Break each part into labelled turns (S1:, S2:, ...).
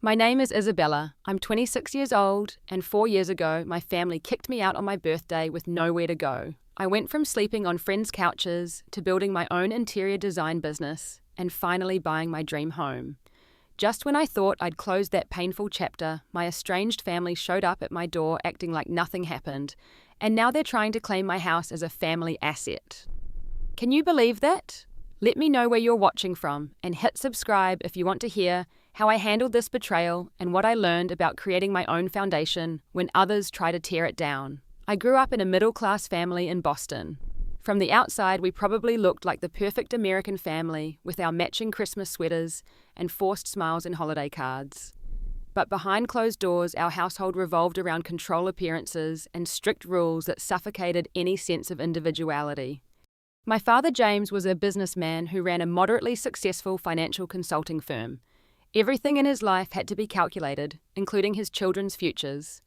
S1: My name is Isabella. I'm 26 years old, and 4 years ago, my family kicked me out on my birthday with nowhere to go. I went from sleeping on friends' couches to building my own interior design business and finally buying my dream home. Just when I thought I'd closed that painful chapter, my estranged family showed up at my door acting like nothing happened, and now they're trying to claim my house as a family asset. Can you believe that? Let me know where you're watching from, and hit subscribe if you want to hear how I handled this betrayal and what I learned about creating my own foundation when others try to tear it down. I grew up in a middle-class family in Boston. From the outside, we probably looked like the perfect American family with our matching Christmas sweaters and forced smiles and holiday cards. But behind closed doors, our household revolved around control appearances and strict rules that suffocated any sense of individuality. My father, James, was a businessman who ran a moderately successful financial consulting firm. Everything in his life had to be calculated, including his children's futures.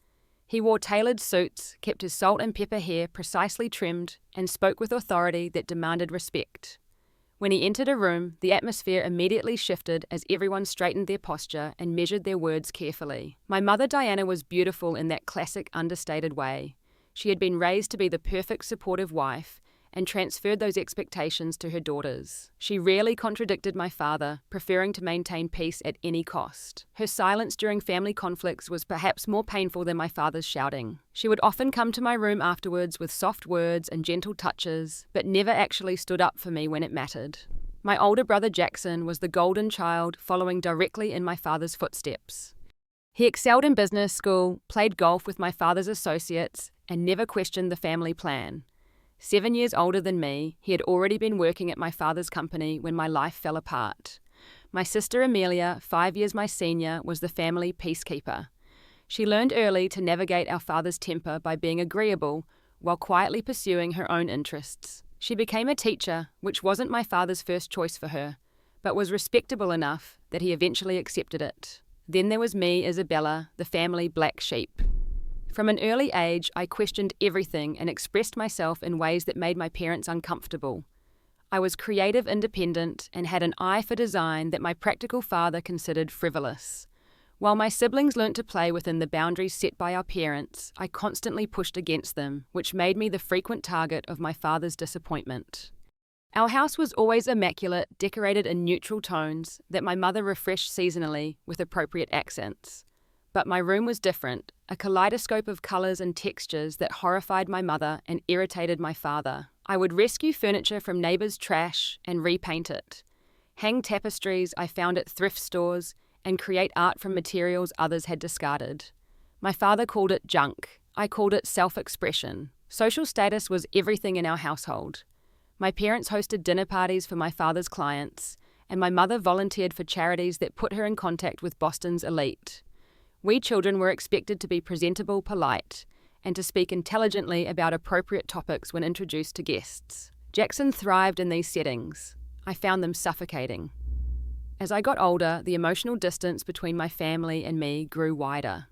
S1: He wore tailored suits, kept his salt and pepper hair precisely trimmed, and spoke with authority that demanded respect. When he entered a room, the atmosphere immediately shifted as everyone straightened their posture and measured their words carefully. My mother, Diana, was beautiful in that classic understated way. She had been raised to be the perfect supportive wife, and transferred those expectations to her daughters. She rarely contradicted my father, preferring to maintain peace at any cost. Her silence during family conflicts was perhaps more painful than my father's shouting. She would often come to my room afterwards with soft words and gentle touches, but never actually stood up for me when it mattered. My older brother Jackson was the golden child, following directly in my father's footsteps. He excelled in business school, played golf with my father's associates, and never questioned the family plan. 7 years older than me, he had already been working at my father's company when my life fell apart. My sister Amelia, 5 years my senior, was the family peacekeeper. She learned early to navigate our father's temper by being agreeable while quietly pursuing her own interests. She became a teacher, which wasn't my father's first choice for her, but was respectable enough that he eventually accepted it. Then there was me, Isabella, the family black sheep. From an early age, I questioned everything and expressed myself in ways that made my parents uncomfortable. I was creative, independent, and had an eye for design that my practical father considered frivolous. While my siblings learnt to play within the boundaries set by our parents, I constantly pushed against them, which made me the frequent target of my father's disappointment. Our house was always immaculate, decorated in neutral tones that my mother refreshed seasonally with appropriate accents. But my room was different, a kaleidoscope of colours and textures that horrified my mother and irritated my father. I would rescue furniture from neighbours' trash and repaint it, hang tapestries I found at thrift stores, and create art from materials others had discarded. My father called it junk. I called it self-expression. Social status was everything in our household. My parents hosted dinner parties for my father's clients, and my mother volunteered for charities that put her in contact with Boston's elite. We children were expected to be presentable, polite, and to speak intelligently about appropriate topics when introduced to guests. Jackson thrived in these settings. I found them suffocating. As I got older, the emotional distance between my family and me grew wider.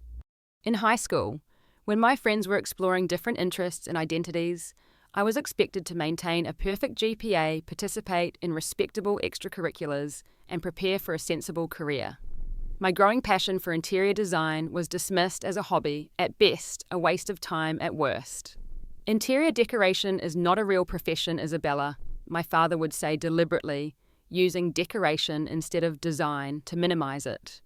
S1: In high school, when my friends were exploring different interests and identities, I was expected to maintain a perfect GPA, participate in respectable extracurriculars, and prepare for a sensible career. My growing passion for interior design was dismissed as a hobby, at best, a waste of time at worst. Interior decoration is not a real profession, Isabella, my father would say deliberately, using decoration instead of design to minimize it.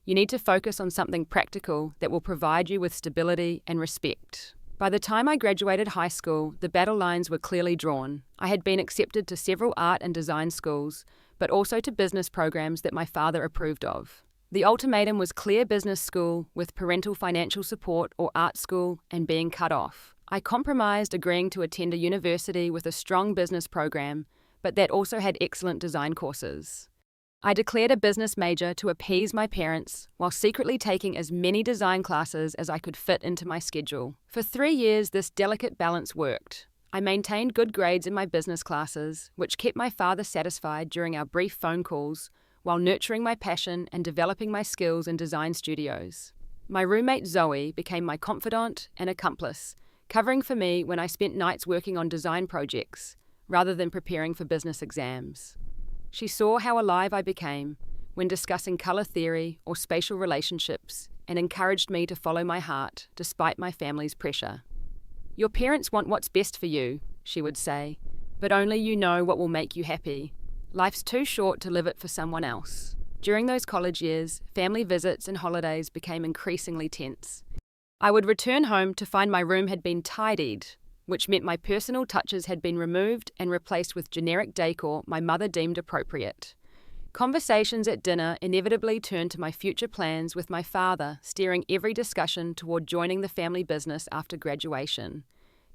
S1: You need to focus on something practical that will provide you with stability and respect. By the time I graduated high school, the battle lines were clearly drawn. I had been accepted to several art and design schools, but also to business programs that my father approved of. The ultimatum was clear: business school with parental financial support, or art school and being cut off. I compromised, agreeing to attend a university with a strong business program, but that also had excellent design courses. I declared a business major to appease my parents, while secretly taking as many design classes as I could fit into my schedule. For 3 years, this delicate balance worked. I maintained good grades in my business classes, which kept my father satisfied during our brief phone calls, while nurturing my passion and developing my skills in design studios. My roommate Zoe became my confidant and accomplice, covering for me when I spent nights working on design projects, rather than preparing for business exams. She saw how alive I became when discussing color theory or spatial relationships and encouraged me to follow my heart despite my family's pressure. "Your parents want what's best for you," she would say, "but only you know what will make you happy. Life's too short to live it for someone else." During those college years, family visits and holidays became increasingly tense. I would return home to find my room had been tidied, which meant my personal touches had been removed and replaced with generic decor my mother deemed appropriate. Conversations at dinner inevitably turned to my future plans, with my father steering every discussion toward joining the family business after graduation.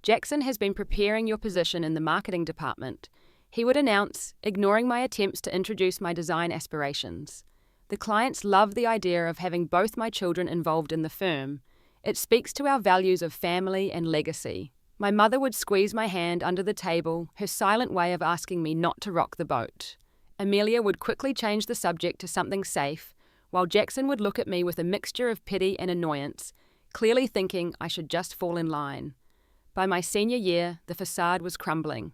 S1: "Jackson has been preparing your position in the marketing department," he would announce, ignoring my attempts to introduce my design aspirations. The clients love the idea of having both my children involved in the firm. It speaks to our values of family and legacy. My mother would squeeze my hand under the table, her silent way of asking me not to rock the boat. Amelia would quickly change the subject to something safe, while Jackson would look at me with a mixture of pity and annoyance, clearly thinking I should just fall in line. By my senior year, the facade was crumbling.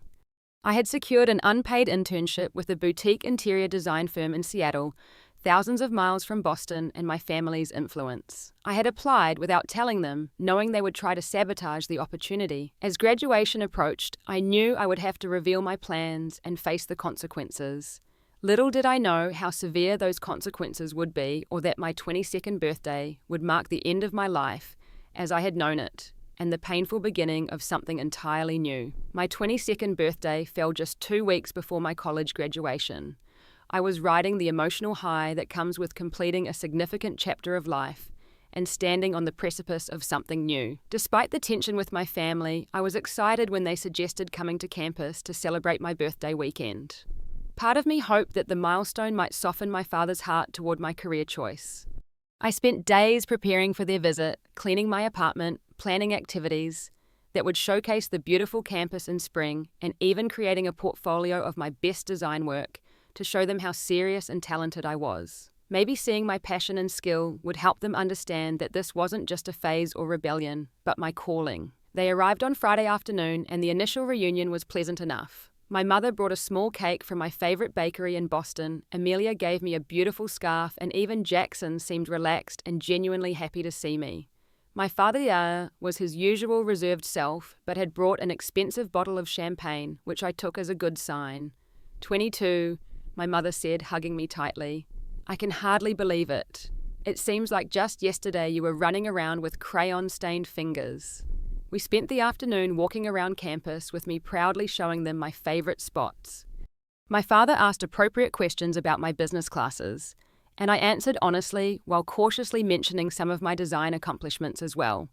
S1: I had secured an unpaid internship with a boutique interior design firm in Seattle, thousands of miles from Boston and my family's influence. I had applied without telling them, knowing they would try to sabotage the opportunity. As graduation approached, I knew I would have to reveal my plans and face the consequences. Little did I know how severe those consequences would be, or that my 22nd birthday would mark the end of my life as I had known it, and the painful beginning of something entirely new. My 22nd birthday fell just 2 weeks before my college graduation. I was riding the emotional high that comes with completing a significant chapter of life and standing on the precipice of something new. Despite the tension with my family, I was excited when they suggested coming to campus to celebrate my birthday weekend. Part of me hoped that the milestone might soften my father's heart toward my career choice. I spent days preparing for their visit, cleaning my apartment, planning activities that would showcase the beautiful campus in spring, and even creating a portfolio of my best design work to show them how serious and talented I was. Maybe seeing my passion and skill would help them understand that this wasn't just a phase or rebellion, but my calling. They arrived on Friday afternoon, and the initial reunion was pleasant enough. My mother brought a small cake from my favorite bakery in Boston, Amelia gave me a beautiful scarf, and even Jackson seemed relaxed and genuinely happy to see me. My father was his usual reserved self, but had brought an expensive bottle of champagne, which I took as a good sign. 22, my mother said, hugging me tightly. "I can hardly believe it. It seems like just yesterday you were running around with crayon-stained fingers." We spent the afternoon walking around campus, with me proudly showing them my favorite spots. My father asked appropriate questions about my business classes, and I answered honestly while cautiously mentioning some of my design accomplishments as well.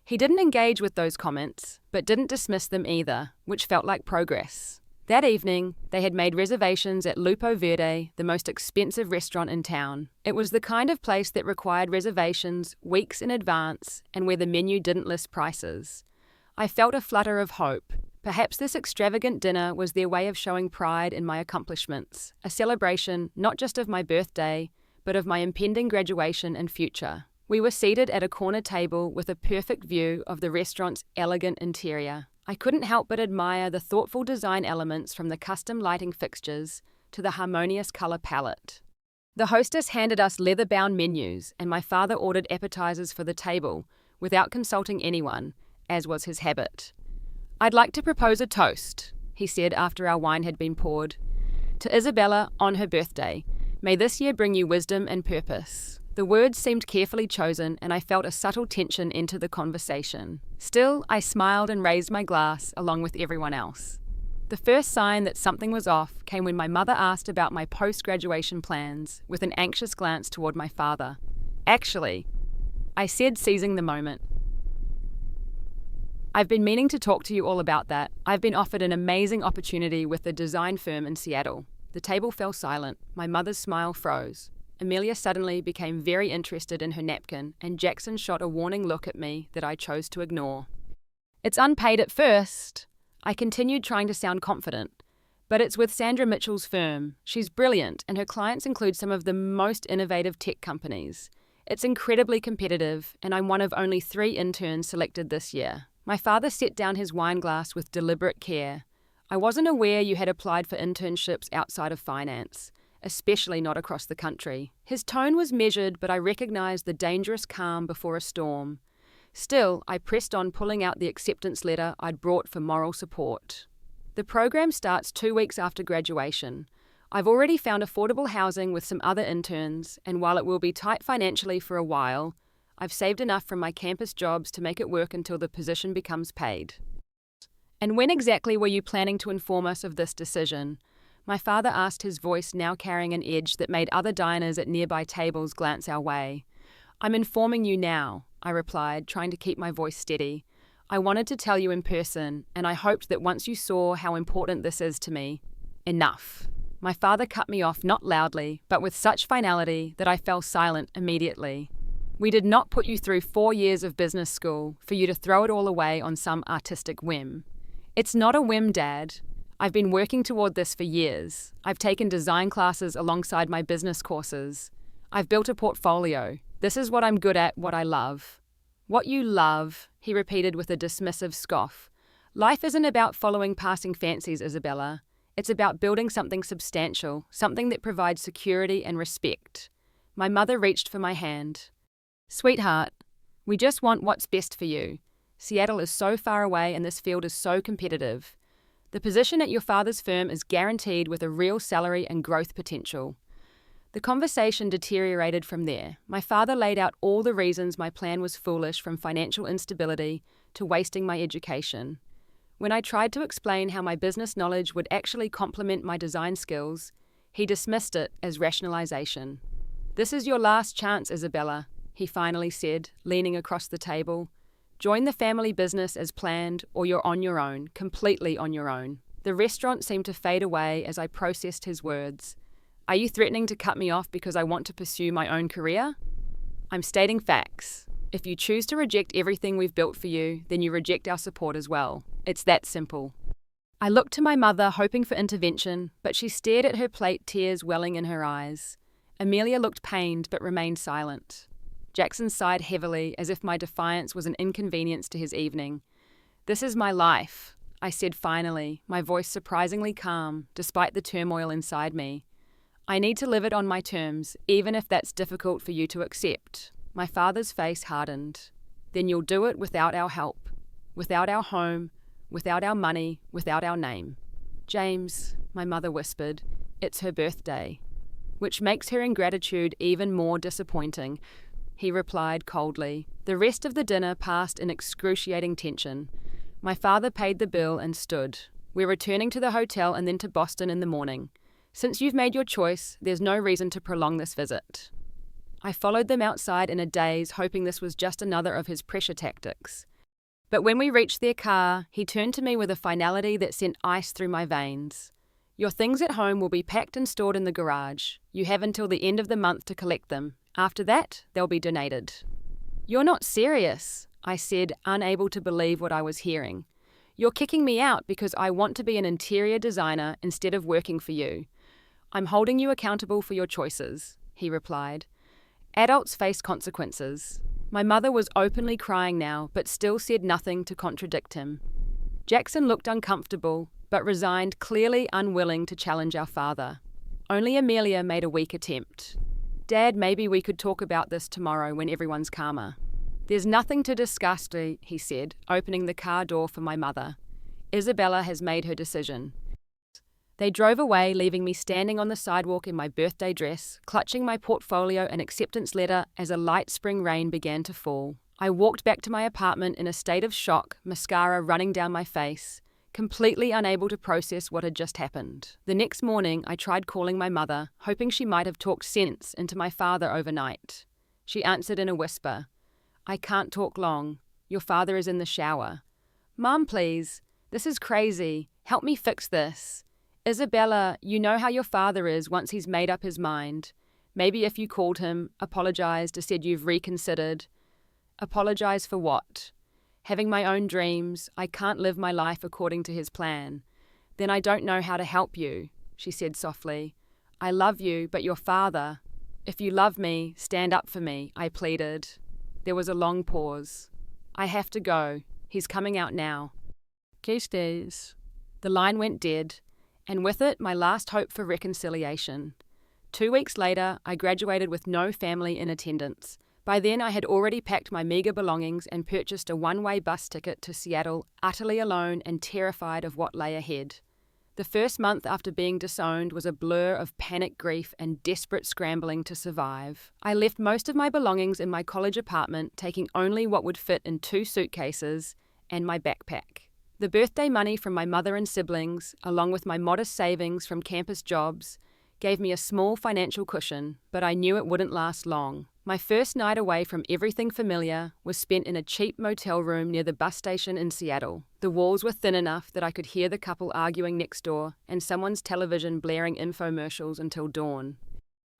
S1: He didn't engage with those comments, but didn't dismiss them either, which felt like progress. That evening, they had made reservations at Lupo Verde, the most expensive restaurant in town. It was the kind of place that required reservations weeks in advance and where the menu didn't list prices. I felt a flutter of hope. Perhaps this extravagant dinner was their way of showing pride in my accomplishments, a celebration not just of my birthday, but of my impending graduation and future. We were seated at a corner table with a perfect view of the restaurant's elegant interior. I couldn't help but admire the thoughtful design elements, from the custom lighting fixtures to the harmonious color palette. The hostess handed us leather-bound menus, and my father ordered appetizers for the table without consulting anyone, as was his habit. "I'd like to propose a toast," he said after our wine had been poured. "To Isabella on her birthday. May this year bring you wisdom and purpose." The words seemed carefully chosen, and I felt a subtle tension enter the conversation. Still, I smiled and raised my glass along with everyone else. The first sign that something was off came when my mother asked about my post-graduation plans, with an anxious glance toward my father. "Actually," I said, seizing the moment, "I've been meaning to talk to you all about that. I've been offered an amazing opportunity with a design firm in Seattle." The table fell silent. My mother's smile froze. Amelia suddenly became very interested in her napkin, and Jackson shot a warning look at me that I chose to ignore. "It's unpaid at first," I continued, trying to sound confident. "But it's with Sandra Mitchell's firm. She's brilliant, and her clients include some of the most innovative tech companies. It's incredibly competitive, and I'm one of only 3 interns selected this year." My father set down his wine glass with deliberate care. "I wasn't aware you had applied for internships outside of finance. especially not across the country. His tone was measured, but I recognized the dangerous calm before a storm. Still, I pressed on, pulling out the acceptance letter I'd brought for moral support. The program starts 2 weeks after graduation. I've already found affordable housing with some other interns, and while it will be tight financially for a while, I've saved enough from my campus jobs to make it work until the position becomes paid. And when exactly were you planning to inform us of this decision? My father asked, his voice now carrying an edge that made other diners at nearby tables glance our way. I'm informing you now, I replied, trying to keep my voice steady. I wanted to tell you in person, and I hoped that once you saw how important this is to me. Enough. My father cut me off, not loudly, but with such finality that I fell silent immediately. We did not put you through 4 years of business school for you to throw it all away on some artistic whim. It's not a whim, Dad. I've been working toward this for years. I've taken design classes alongside my business courses. I've built a portfolio. This is what I'm good at, what I love. What you love, he repeated with a dismissive scoff. Life isn't about following passing fancies, Isabella. It's about building something substantial, something that provides security and respect. My mother reached for my hand. Sweetheart, we just want what's best for you. Seattle is so far away and this field is so competitive. The position at your father's firm is guaranteed with a real salary and growth potential. The conversation deteriorated from there. My father laid out all the reasons my plan was foolish, from financial instability to wasting my education. When I tried to explain how my business knowledge would actually complement my design skills, he dismissed it as rationalization. This is your last chance, Isabella, he finally said, leaning across the table. Join the family business as planned, or you're on your own, completely on your own. The restaurant seemed to fade away as I processed his words. Are you threatening to cut me off because I want to pursue my own career? I'm stating facts. If you choose to reject everything we've built for you, then you reject our support as well. It's that simple. I looked to my mother, hoping for intervention, but she stared at her plate, tears welling in her eyes. Amelia looked pained but remained silent. Jackson sighed heavily, as if my defiance was an inconvenience to his evening. This is my life, I said finally, my voice surprisingly calm, despite the turmoil inside me. I need to live it on my terms, even if that's difficult for you to accept. My father's face hardened. Then you'll do it without our help, without our home, without our money, without our name. James, my mother whispered, it's her birthday. Which makes her ingratitude even more disappointing, he replied coldly. The rest of the dinner passed in excruciating tension. My father paid the bill and stood. We're returning to the hotel and then to Boston in the morning. Since you've made your choice, there's no reason to prolong this visit. I followed them outside in a daze, hoping this was just another of his pressure tactics. But when we reached their car, he turned to me with a finality that sent ice through my veins. Your things at home will be packed and stored in the garage. You have until the end of the month to collect them. After that, they'll be donated. You're not serious, I said, unable to believe what I was hearing. You're kicking me out because I want to be an interior designer instead of working for you. I'm holding you accountable for your choices, he replied. Adults face consequences. My mother was openly crying now, but still said nothing to contradict him. Jackson looked uncomfortable, but resigned, clearly unwilling to challenge our father. Only Amelia made a weak attempt. Dad, maybe we could talk about this tomorrow when everyone's calmer. There's nothing to discuss, he said, opening the car door for my mother. Isabella has made her decision. They drove away, leaving me standing on the sidewalk in my birthday dress, clutching my portfolio and acceptance letter as a light spring rain began to fall. I walked back to my apartment in a state of shock, mascara running down my face, completely unable to process what had just happened. The next morning, I tried calling my mother, hoping she might have talked sense into my father overnight. She answered in a whisper. I can't talk long. Your father is in the shower. Mom, please. This is crazy. Help me fix this. Isabella, you know how your father is once he's made up his mind. Maybe if you called him, apologized, or said you've reconsidered. Apologize for what? Having my own dreams, I can't live my life according to his plan. Then I don't know how to help you, she said softly. I love you, but your father. If you love me, stand up for me, I pleaded. There was a long pause. I have to go. He's coming out now. Case days. The line went dead, and with it my last hope for reconciliation. 2 weeks later, I graduated with no family in attendance. By then, I had already packed my meager belongings and purchased a one-way bus ticket to Seattle, utterly alone and terrified of what lay ahead. The first month after being disowned was a blur of panic grief and desperate scrambling to survive. I left most of my belongings in my college apartment, taking only what would fit in 2 suitcases and my backpack. The birthday money from my mother and siblings, along with my modest savings from campus jobs, gave me a small financial cushion, but I knew it wouldn't last long. My first night away from everything familiar was spent in a cheap motel room near the bus station in Seattle. The walls were thin enough that I could hear the couple arguing next door and someone's television blaring infomercials until dawn.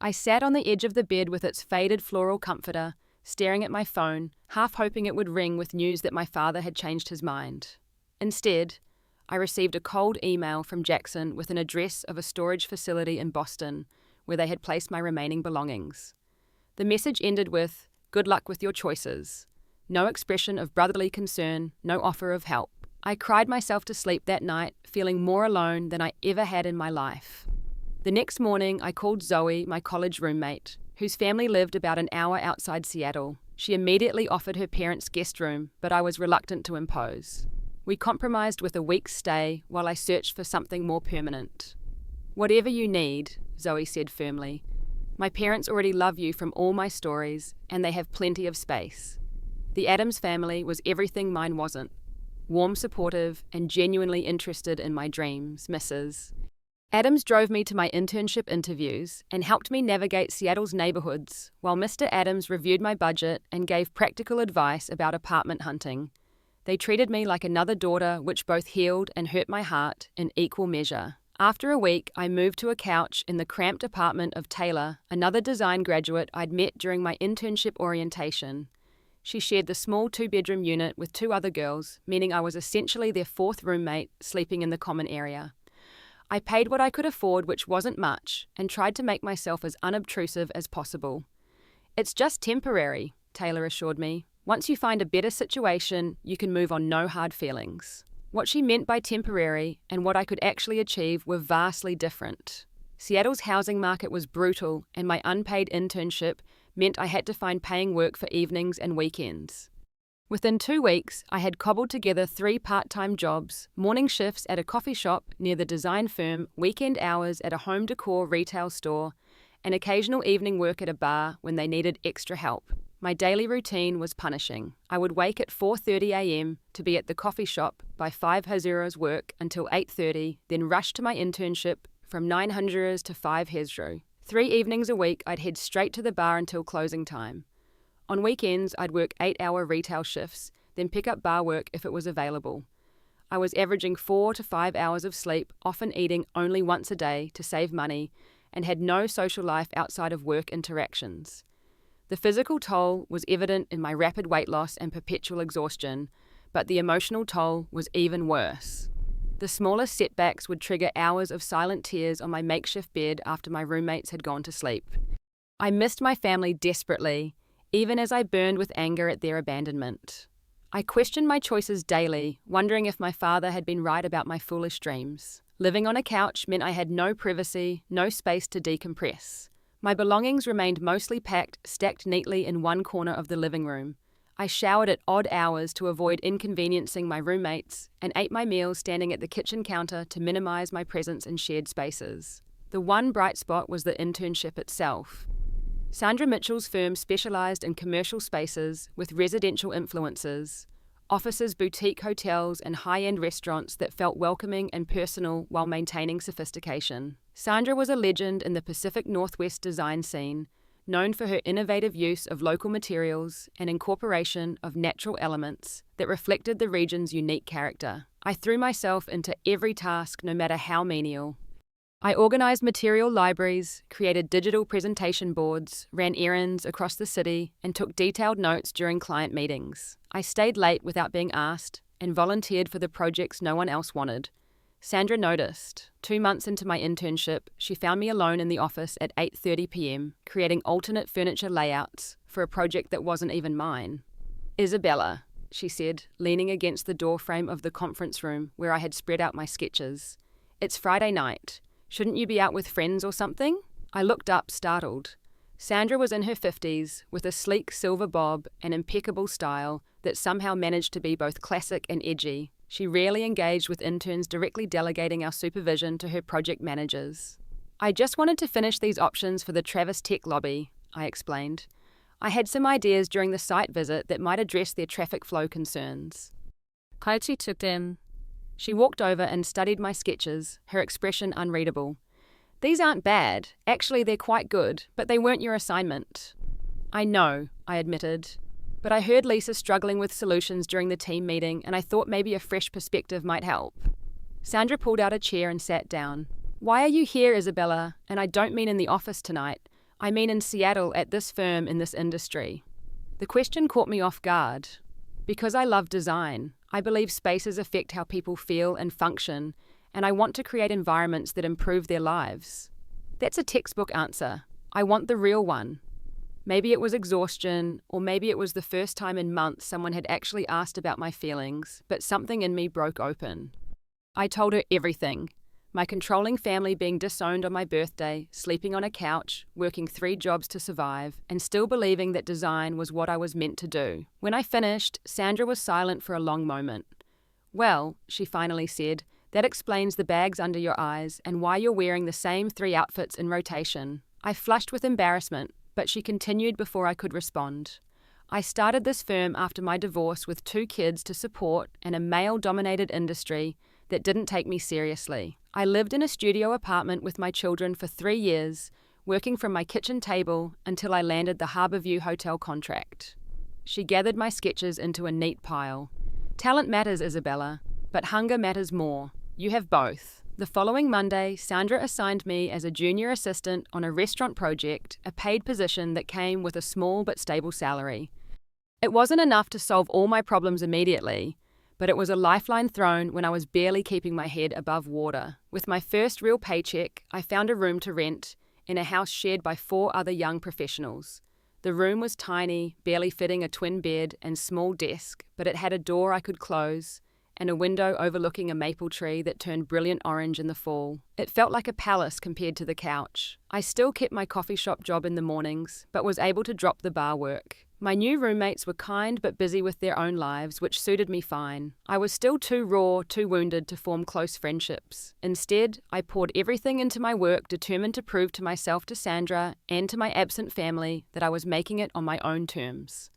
S1: I sat on the edge of the bed with its faded floral comforter, staring at my phone, half hoping it would ring with news that my father had changed his mind. Instead, I received a cold email from Jackson with an address of a storage facility in Boston where they had placed my remaining belongings. The message ended with, "Good luck with your choices." No expression of brotherly concern, no offer of help. I cried myself to sleep that night, feeling more alone than I ever had in my life. The next morning, I called Zoe, my college roommate, whose family lived about an hour outside Seattle. She immediately offered her parents' guest room, but I was reluctant to impose. We compromised with a week's stay while I searched for something more permanent. "Whatever you need," Zoe said firmly. "My parents already love you from all my stories, and they have plenty of space." The Adams family was everything mine wasn't. Warm, supportive, and genuinely interested in my dreams, Mrs. Adams drove me to my internship interviews and helped me navigate Seattle's neighborhoods, while Mr. Adams reviewed my budget and gave practical advice about apartment hunting. They treated me like another daughter, which both healed and hurt my heart in equal measure. After a week, I moved to a couch in the cramped apartment of Taylor, another design graduate I'd met during my internship orientation. She shared the small 2-bedroom unit with 2 other girls, meaning I was essentially their 4th roommate, sleeping in the common area. I paid what I could afford, which wasn't much, and tried to make myself as unobtrusive as possible. "It's just temporary," Taylor assured me. "Once you find a better situation, you can move on, no hard feelings." What she meant by temporary and what I could actually achieve were vastly different. Seattle's housing market was brutal, and my unpaid internship meant I had to find paying work for evenings and weekends. Within 2 weeks, I had cobbled together 3 part-time jobs, morning shifts at a coffee shop near the design firm, weekend hours at a home decor retail store, and occasional evening work at a bar when they needed extra help. My daily routine was punishing. I would wake at 4:30 a.m. to be at the coffee shop by 5 Hazuras work until 8:30, then rush to my internship from 9 Hazuras to 5 Hezro. 3 evenings a week, I'd head straight to the bar until closing time. On weekends, I'd work 8-hour retail shifts, then pick up bar work if it was available. I was averaging 4 to 5 hours of sleep, often eating only once a day to save money, and had no social life outside of work interactions. The physical toll was evident in my rapid weight loss and perpetual exhaustion, but the emotional toll was even worse. The smallest setbacks would trigger hours of silent tears on my makeshift bed after my roommates had gone to sleep. I missed my family desperately, even as I burned with anger at their abandonment. I questioned my choices daily, wondering if my father had been right about my foolish dreams. Living on a couch meant I had no privacy, no space to decompress. My belongings remained mostly packed, stacked neatly in one corner of the living room. I showered at odd hours to avoid inconveniencing my roommates, and ate my meals standing at the kitchen counter to minimize my presence in shared spaces. The one bright spot was the internship itself. Sandra Mitchell's firm specialized in commercial spaces with residential influences, offices, boutique hotels, and high-end restaurants that felt welcoming and personal while maintaining sophistication. Sandra was a legend in the Pacific Northwest design scene, known for her innovative use of local materials and incorporation of natural elements that reflected the region's unique character. I threw myself into every task, no matter how menial. I organized material libraries, created digital presentation boards, ran errands across the city, and took detailed notes during client meetings. I stayed late without being asked and volunteered for the projects no one else wanted. Sandra noticed. 2 months into my internship, she found me alone in the office at 8:30 p.m., creating alternate furniture layouts for a project that wasn't even mine. "Isabella," she said, leaning against the doorframe of the conference room where I had spread out my sketches. "It's Friday night. Shouldn't you be out with friends or something?" I looked up, startled. Sandra was in her 50s, with a sleek silver bob and impeccable style that somehow managed to be both classic and edgy. She rarely engaged with interns, directly delegating our supervision to her project managers. I just wanted to finish these options for the Travis Tech lobby, I explained. I had some ideas during the site visit that might address their traffic flow concerns. Kaiti took them. She walked over and studied my sketches, her expression unreadable. These aren't bad. Actually, they're quite good, but they weren't your assignment. I know, I admitted. But I heard Lisa struggling with solutions during the team meeting, and I thought maybe a fresh perspective might help. Sandra pulled out a chair and sat down. Why are you here, Isabella? And I don't mean in the office tonight. I mean in Seattle at this firm in this industry. The question caught me off guard. Because I love design, I believe spaces affect how people feel and function, and I want to create environments that improve their lives. That's a textbook answer. I want the real one. Maybe it was exhaustion, or maybe it was the first time in months someone had actually asked about my feelings, but something in me broke open. I told her everything. My controlling family being disowned on my birthday, sleeping on a couch, working 3 jobs to survive, and still believing that design was what I was meant to do. When I finished, Sandra was silent for a long moment. Well, she finally said, that explains the bags under your eyes and why you're wearing the same 3 outfits in rotation. I flushed with embarrassment, but she continued before I could respond. I started this firm after my divorce with 2 kids to support and a male-dominated industry that didn't take me seriously. I lived in a studio apartment with my children for 3 years, working from my kitchen table until I landed the Harborview Hotel contract. She gathered my sketches into a neat pile. Talent matters, Isabella, but hunger matters more. You have both. The following Monday, Sandra assigned me as a junior assistant on a restaurant project, a paid position that came with a small but stable salary. It wasn't enough to solve all my problems immediately, but it was a lifeline thrown when I was barely keeping my head above water. With my first real paycheck, I found a room to rent in a house shared by 4 other young professionals. The room was tiny, barely fitting a twin bed and small desk, but it had a door I could close and a window overlooking a maple tree that turned brilliant orange in the fall. It felt like a palace compared to the couch. I still kept my coffee shop job in the mornings, but was able to drop the bar work. My new roommates were kind but busy with their own lives, which suited me fine. I was still too raw, too wounded to form close friendships. Instead, I poured everything into my work, determined to prove to myself, to Sandra, and to my absent family that I was making it on my own terms.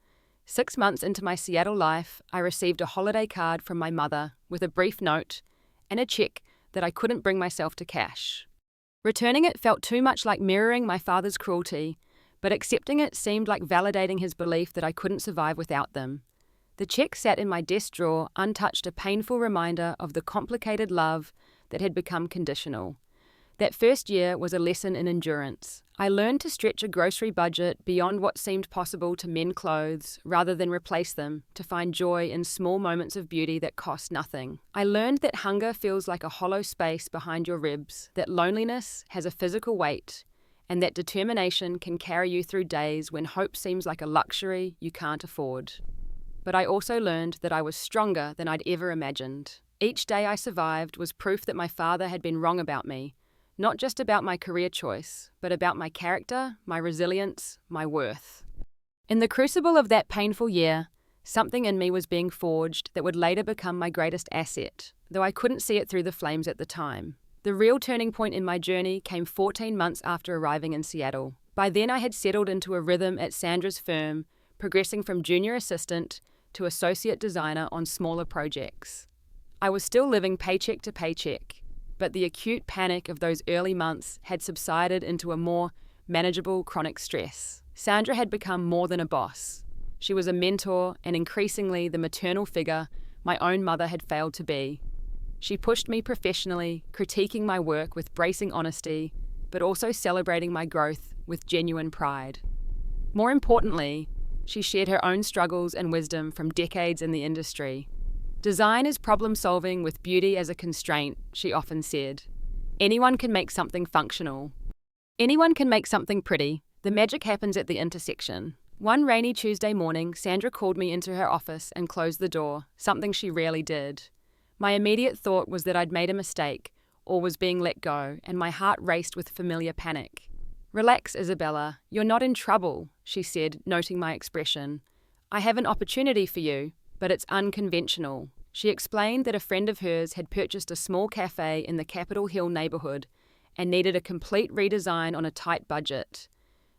S1: 6 months into my Seattle life, I received a holiday card from my mother with a brief note and a check that I couldn't bring myself to cash. Returning it felt too much like mirroring my father's cruelty, but accepting it seemed like validating his belief that I couldn't survive without them. The check sat in my desk drawer, untouched, a painful reminder of the complicated love that had become conditional. That first year was a lesson in endurance. I learned to stretch a grocery budget beyond what seemed possible to mend clothes rather than replace them, to find joy in small moments of beauty that cost nothing. I learned that hunger feels like a hollow space behind your ribs, that loneliness has a physical weight, and that determination can carry you through days when hope seems like a luxury you can't afford. But I also learned that I was stronger than I'd ever imagined. Each day I survived was proof that my father had been wrong about me. Not just about my career choice, but about my character, my resilience, my worth. In the crucible of that painful year, something in me was being forged that would later become my greatest asset, though I couldn't see it through the flames at the time. The real turning point in my journey came 14 months after arriving in Seattle. By then I had settled into a rhythm at Sandra's firm, progressing from junior assistant to associate designer on smaller projects. I was still living paycheck to paycheck, but the acute panic of those early months had subsided into a more manageable chronic stress. Sandra had become more than a boss. She was a mentor and increasingly the maternal figure my own mother had failed to be. She pushed me professionally, critiquing my work with bracing honesty, but also celebrating my growth with genuine pride. More importantly, she shared her own struggles and wisdom from decades in the industry. Design is problem-solving with beauty as a constraint, she often said. Anyone can make something functional. Anyone can make something pretty. The magic happens at the intersection. One rainy Tuesday morning, Sandra called me into her office and closed the door, something she rarely did. My immediate thought was that I'd made a mistake or was being let go, and my heart raced with familiar panic. "Relax, Isabella. You're not in trouble," she said, noting my expression. "I have an opportunity for you, but it's unconventional." She explained that a friend of hers had purchased a small cafe in the Capitol Hill neighborhood and needed a complete redesign on a tight budget.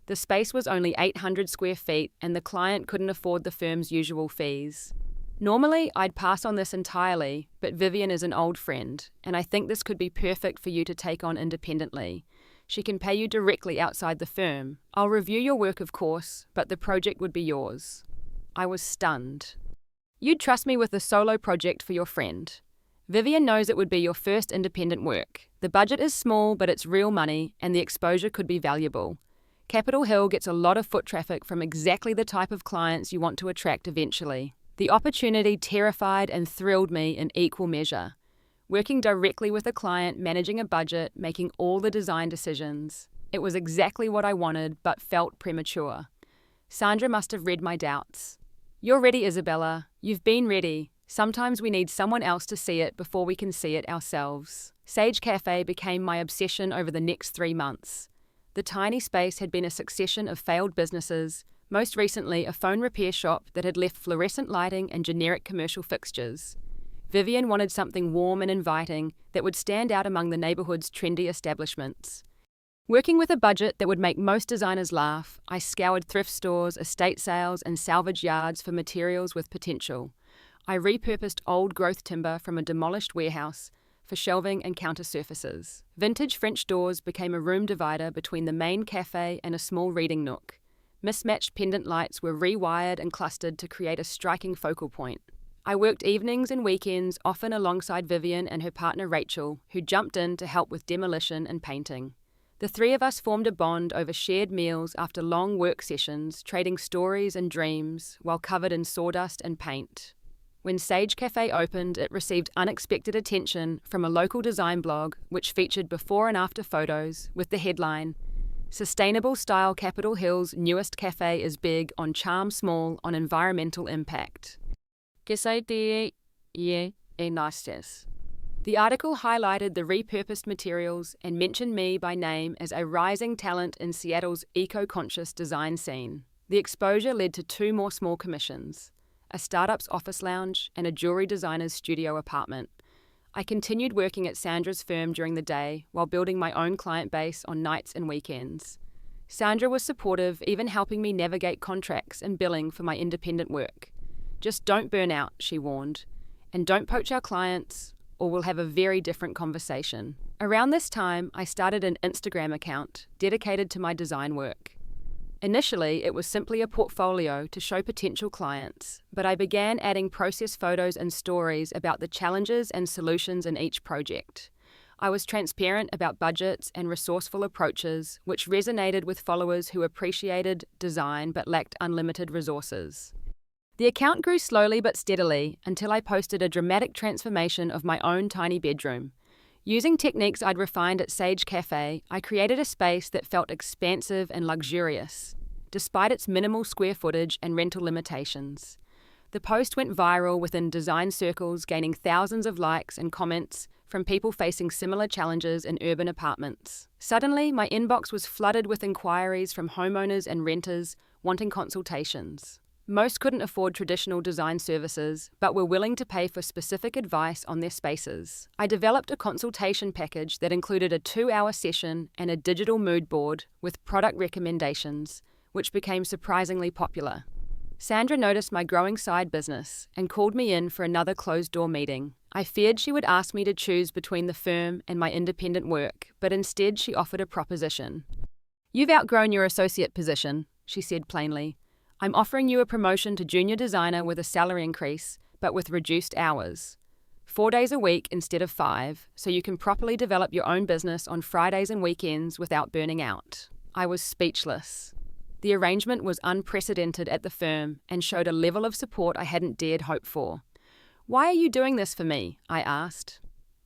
S1: The space was only 800 square feet and the client couldn't afford the firm's usual fees. Normally, I'd pass on this entirely, but Vivian is an old friend, and I think this could be perfect for you to take on independently. She can pay you directly outside the firm. I'll review your work, of course, but the project would be yours. I was stunned. "You'd trust me with a solo project for your friend. Vivian knows it would be your first independent work. The budget is small, but it's real money, and the exposure could be valuable. Capitol Hill gets a lot of foot traffic from exactly the type of clients you want to attract eventually." The opportunity terrified and thrilled me in equal measure. Working directly with a client, managing a budget, making all the design decisions. It was exactly what I wanted, but felt premature. Sandra must have read my doubts. "You're ready, Isabella. You've been ready. Sometimes we need someone else to see it before we can see it ourselves." Sage Cafe became my obsession over the next 3 months. The tiny space had been a succession of failed businesses, most recently a phone repair shop that had left fluorescent lighting and generic commercial fixtures. Vivian wanted something warm and inviting that would stand out among the neighborhood's trendy establishments. Working with a budget that would make most designers laugh, I scoured thrift stores, estate sales, and salvage yards for materials with potential. I repurposed old growth timber from a demolished warehouse for shelving and counter surfaces. Vintage French doors became a room divider between the main cafe and a small reading nook. Mismatched pendant lights were rewired and clustered to create a striking focal point. I worked evenings and weekends, often alongside Vivian and her partner Rachel, who jumped in to help with demolition and painting. The three of us formed a bond over shared meals after long work sessions, trading stories and dreams while covered in sawdust and paint. When Sage Cafe opened, it received unexpected attention from a local design blog which featured before and after photos with the headline, "Sustainable Style Capitol Hill's newest cafe is big, on charm small, on environmental impact." The article highlighted the repurposed materials and mentioned me by name as a rising talent in Seattle's eco-conscious design scene. The exposure led to 2 more small commissions, a startup's office lounge and a jewelry designer's studio apartment. I continued working at Sandra's firm during the day while building my own client base on nights and weekends. Sandra was supportive, even helping me navigate contracts and billing for my independent work. "Just don't burn out," she warned, "and don't poach our clients, or we'll have a very different conversation." Around this time, I started an Instagram account dedicated to my design work. Initially, it was simply a portfolio to show potential clients, but I began adding process photos and stories about the challenges and solutions in each project. I was transparent about budgets and resourceful approaches, which resonated with followers who appreciated design but lacked unlimited resources. The account grew slowly but steadily until I posted a dramatic transformation of my own tiny bedroom. Using techniques I'd refined at Sage Cafe, I created a space that felt expansive and luxurious, despite its minimal square footage and rental limitations. The post went viral within design circles, gaining thousands of likes and comments from people facing similar challenges in urban apartments. Suddenly, my inbox was flooded with inquiries from homeowners and renters wanting consultations. Most couldn't afford traditional design services, but were willing to pay for specific advice on their spaces. I developed a consultation package that included a 2-hour session and a digital mood board with product recommendations, which became surprisingly popular. Sandra noticed my growing side business and called me in for another closed-door meeting. I feared she would ask me to choose between the firm and my independent work, but instead she offered a proposition. "You've outgrown your associate position," she said plainly. "I'm offering you a promotion to junior designer with a salary increase, but with reduced hours. 4 days a week instead of 5, so you can properly develop your own business on Fridays and weekends without burning out." I was speechless. The arrangement was unprecedented at the firm and showed a level of support I hadn't dared hope for. "Why are you doing this for me?" I asked.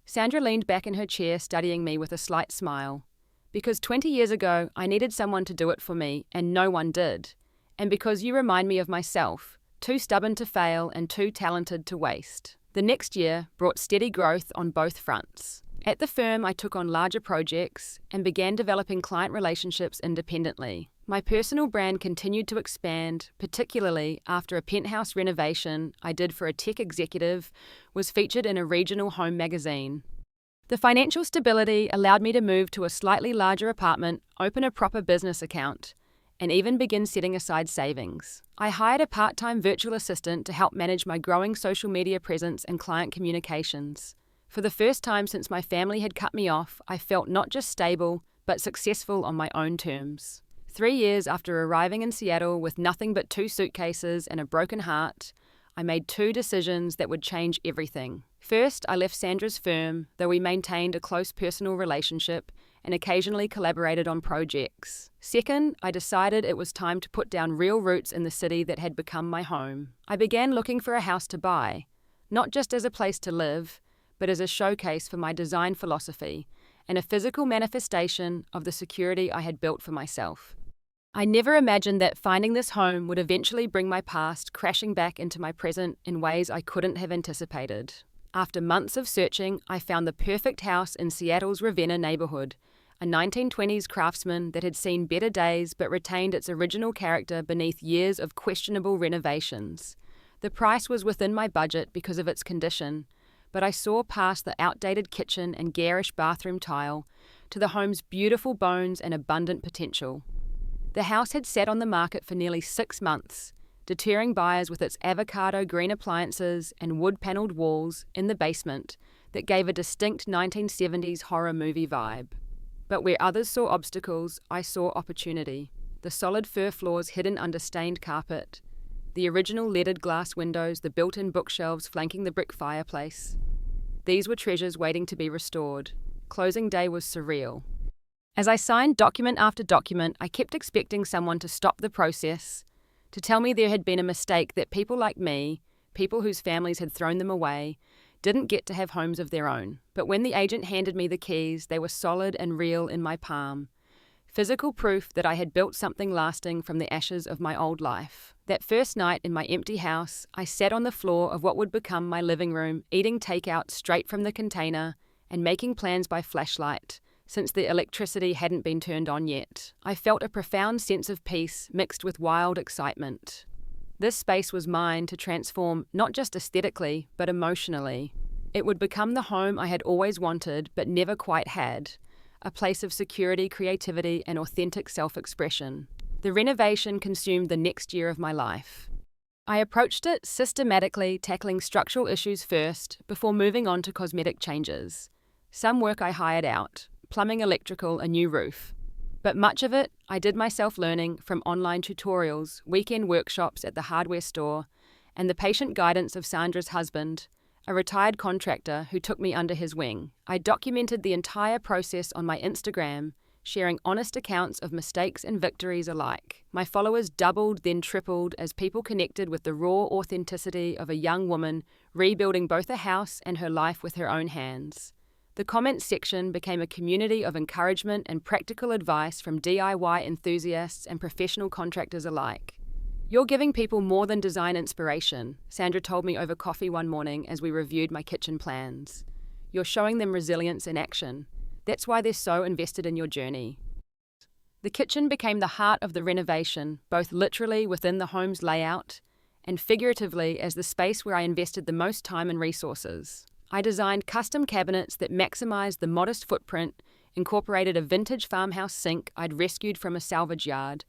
S1: Sandra leaned back in her chair, studying me with a slight smile. "Because 20 years ago, I needed someone to do it for me, and no one did. And because you remind me of myself, too stubborn to fail and too talented to waste." The next year brought steady growth on both fronts. At the firm, I took on larger projects and began developing client relationships independently. My personal brand continued to expand, particularly after a penthouse renovation I did for a tech executive was featured in a regional home magazine. The financial stability allowed me to move to a slightly larger apartment, open a proper business account, and even begin setting aside savings. I hired a part-time virtual assistant to help manage my growing social media presence and client communications. For the first time since my family had cut me off, I felt not just stable, but successful on my own terms. 3 years after arriving in Seattle with nothing but 2 suitcases and a broken heart, I made 2 decisions that would change everything. First, I left Sandra's firm, though we maintained a close personal relationship and occasionally collaborated on projects. Second, I decided it was time to put down real roots in the city that had become my home. I began looking for a house to buy, not just as a place to live, but as a showcase for my design philosophy and a physical manifestation of the security I had built for myself. I never imagined that finding this home would eventually bring my past crashing back into my present in ways I couldn't have anticipated. After months of searching, I found the perfect house in Seattle's Ravenna neighborhood, a 1920s craftsman that had seen better days but retained its original character beneath years of questionable renovations. The price was within my budget because of its condition, but I saw past the outdated kitchen and garish bathroom tile to the home's beautiful bones and abundant potential. The house had sat on the market for nearly 6 months, deterring buyers with its avocado green appliances and wood-paneled walls in the basement that gave a distinct 1970s horror movie vibe. But where others saw obstacles, I saw opportunity. The solid fir floors hidden under stained carpet, the original leaded glass windows, the built-in bookshelves flanking the brick fireplace. These were treasures waiting to be restored. Closing day was surreal. As I signed document after document, I kept expecting someone to stop the process, to tell me there had been a mistake, that people like me, people whose families had thrown them away, didn't get to have homes of their own. But when the agent handed me the keys, they were solid and real in my palm. Physical proof that I had built something lasting from the ashes of my old life. That first night in my empty house, I sat on the floor of what would become my living room, eating takeout straight from the container and making plans by flashlight, since the electricity hadn't been turned on yet. I felt a profound sense of peace mixed with wild excitement. This space was mine to transform not just aesthetically, but emotionally. It would become the home I had always wanted but never quite had, a place of security, creativity, and authentic self-expression. The renovation consumed the next year of my life. I approached it systematically, tackling structural issues first, before moving on to cosmetic changes. Some work I hired out, plumbing, electrical, a new roof. But much of it I did myself, learning from online tutorials, weekend workshops at the hardware store, and the patient guidance of Sandra's husband, a retired contractor who took me under his wing. I documented the entire process on my Instagram, sharing honest accounts of mistakes and victories alike. My followers doubled, then tripled, as people connected with the raw authenticity of a young woman rebuilding both a house and her life with her own hands. The comments section became a community of encouragement and practical advice from DIY enthusiasts and professional contractors alike. "You're giving people more than design inspiration," Sandra told me over coffee one morning as we reviewed my kitchen plans. "You're showing them resilience in action. That's why they're so invested in your journey." The kitchen became the heart of the renovation, both literally within the home's layout and figuratively as the space where I invested the most time and resources. I designed custom cabinets that maximized the modest footprint, incorporated a vintage farmhouse sink I'd rescued from a salvage yard,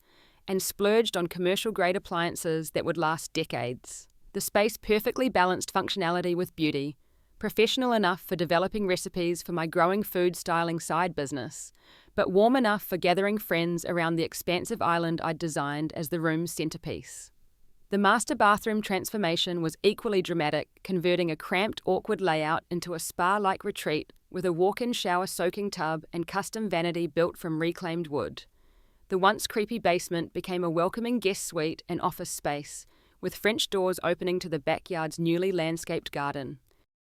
S1: and splurged on commercial-grade appliances that would last decades. The space perfectly balanced functionality with beauty, professional enough for developing recipes for my growing food styling side business, but warm enough for gathering friends around the expansive island I'd designed as the room's centerpiece. The master bathroom transformation was equally dramatic, converting a cramped, awkward layout into a spa-like retreat with a walk-in shower soaking tub and custom vanity built from reclaimed wood. The once creepy basement became a welcoming guest suite and office space, with French doors opening to the backyard's newly landscaped garden.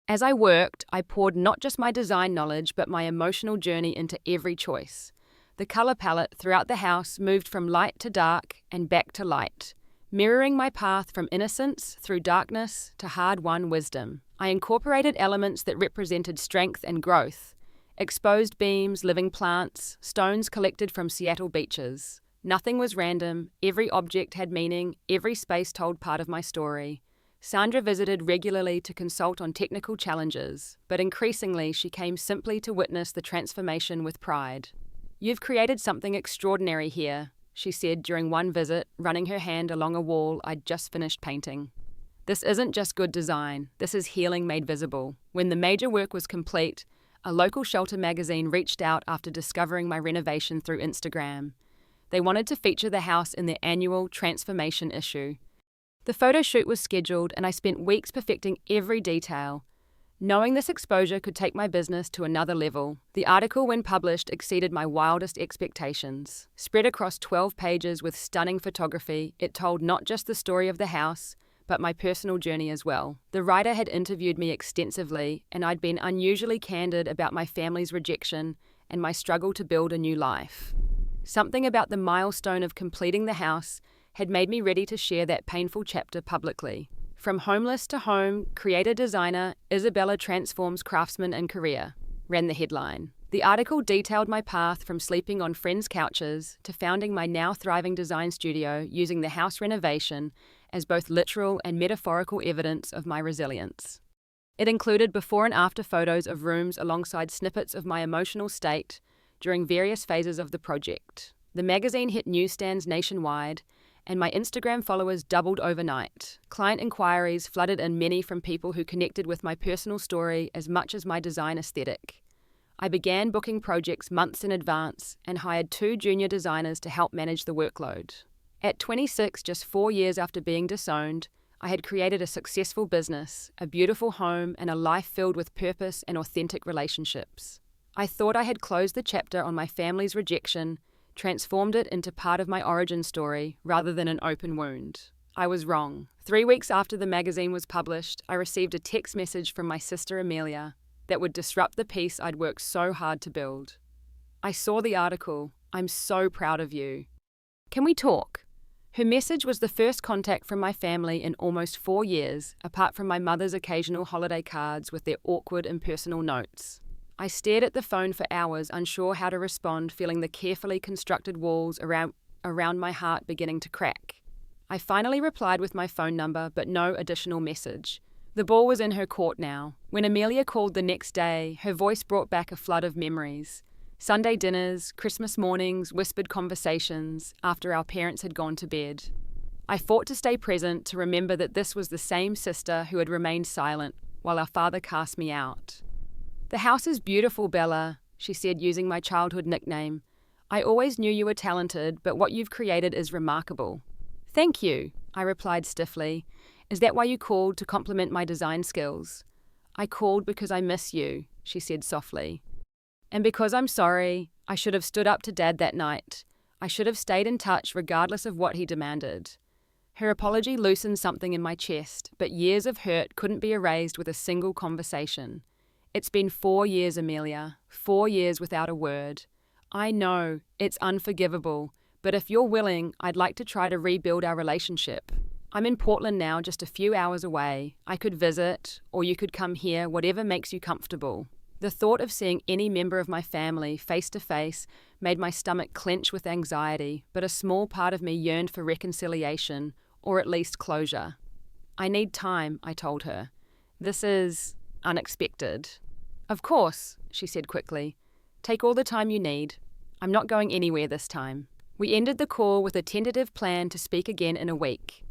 S1: As I worked, I poured not just my design knowledge but my emotional journey into every choice. The color palette throughout the house moved from light to dark and back to light, mirroring my path from innocence through darkness to hard-won wisdom. I incorporated elements that represented strength and growth, Exposed beams, living plants, stones collected from Seattle beaches. Nothing was random, every object had meaning, every space told part of my story. Sandra visited regularly to consult on technical challenges, but increasingly she came simply to witness the transformation with pride. "You've created something extraordinary here," she said during one visit, running her hand along a wall I'd just finished painting. "This isn't just good design, this is healing made visible." When the major work was complete, a local shelter magazine reached out after discovering my renovation through Instagram. They wanted to feature the house in their annual Transformation issue. The photo shoot was scheduled and I spent weeks perfecting every detail. Knowing this exposure could take my business to another level, the article, when published, exceeded my wildest expectations. Spread across 12 pages with stunning photography, it told not just the story of the house, but my personal journey as well. The writer had interviewed me extensively, and I'd been unusually candid about my family's rejection and my struggle to build a new life. Something about the milestone of completing the house had made me ready to share that painful chapter publicly. "From homeless to home, creator-designer, Isabella transforms craftsman and career," ran the headline. The article detailed my path from sleeping on friends' couches to founding my now thriving design studio using the house renovation as both literal and metaphorical evidence of my resilience. It included before and after photos of rooms alongside snippets of my emotional state during various phases of the project. The magazine hit newsstands nationwide, and my Instagram followers doubled overnight. Client inquiries flooded in, many from people who connected with my personal story as much as my design aesthetic. I began booking projects months in advance and hired 2 junior designers to help manage the workload. At 26, just 4 years after being disowned, I had created a successful business, a beautiful home, and a life filled with purpose and authentic relationships. I thought I had closed the chapter on my family's rejection, transformed it into part of my origin story rather than an open wound. I was wrong. 3 weeks after the magazine was published, I received a text message from my sister Amelia that would disrupt the peace I'd worked so hard to build. "I saw the article. I'm so proud of you. Can we talk?" Her message was the first contact from my family in almost 4 years, apart from my mother's occasional holiday cards with their awkward impersonal notes. I stared at the phone for hours, unsure how to respond, feeling the carefully constructed walls around my heart beginning to crack. I finally replied with my phone number, but no additional message. The ball was in her court now. When Amelia called the next day, her voice brought back a flood of memories. Sunday dinners, Christmas mornings, whispered conversations after our parents had gone to bed. I fought to stay present, to remember that this was the same sister who had remained silent while our father cast me out. "The house is beautiful, Bella," she said, using my childhood nickname. "I always knew you were talented, but what you've created is remarkable." "Thank you," I replied stiffly. "Is that why you called, to compliment my design skills?" "I called because I miss you," she said softly. "And because I'm sorry. I should have stood up to Dad that night. I should have stayed in touch regardless of what he demanded." Her apology loosened something in my chest, but years of hurt couldn't be erased with a single conversation. "It's been 4 years, Amelia. 4 years without a word. I know, it's unforgivable, but if you're willing, I'd like to try to rebuild our relationship. I'm in Portland now, just a few hours away. I could visit, or you could come here, whatever makes you comfortable." The thought of seeing any member of my family face to face made my stomach clench with anxiety, but a small part of me yearned for reconciliation, or at least closure. "I need time," I told her. "This is unexpected." "Of course," she said quickly. "Take all the time you need. I'm not going anywhere this time." We ended the call with a tentative plan to speak again in a week.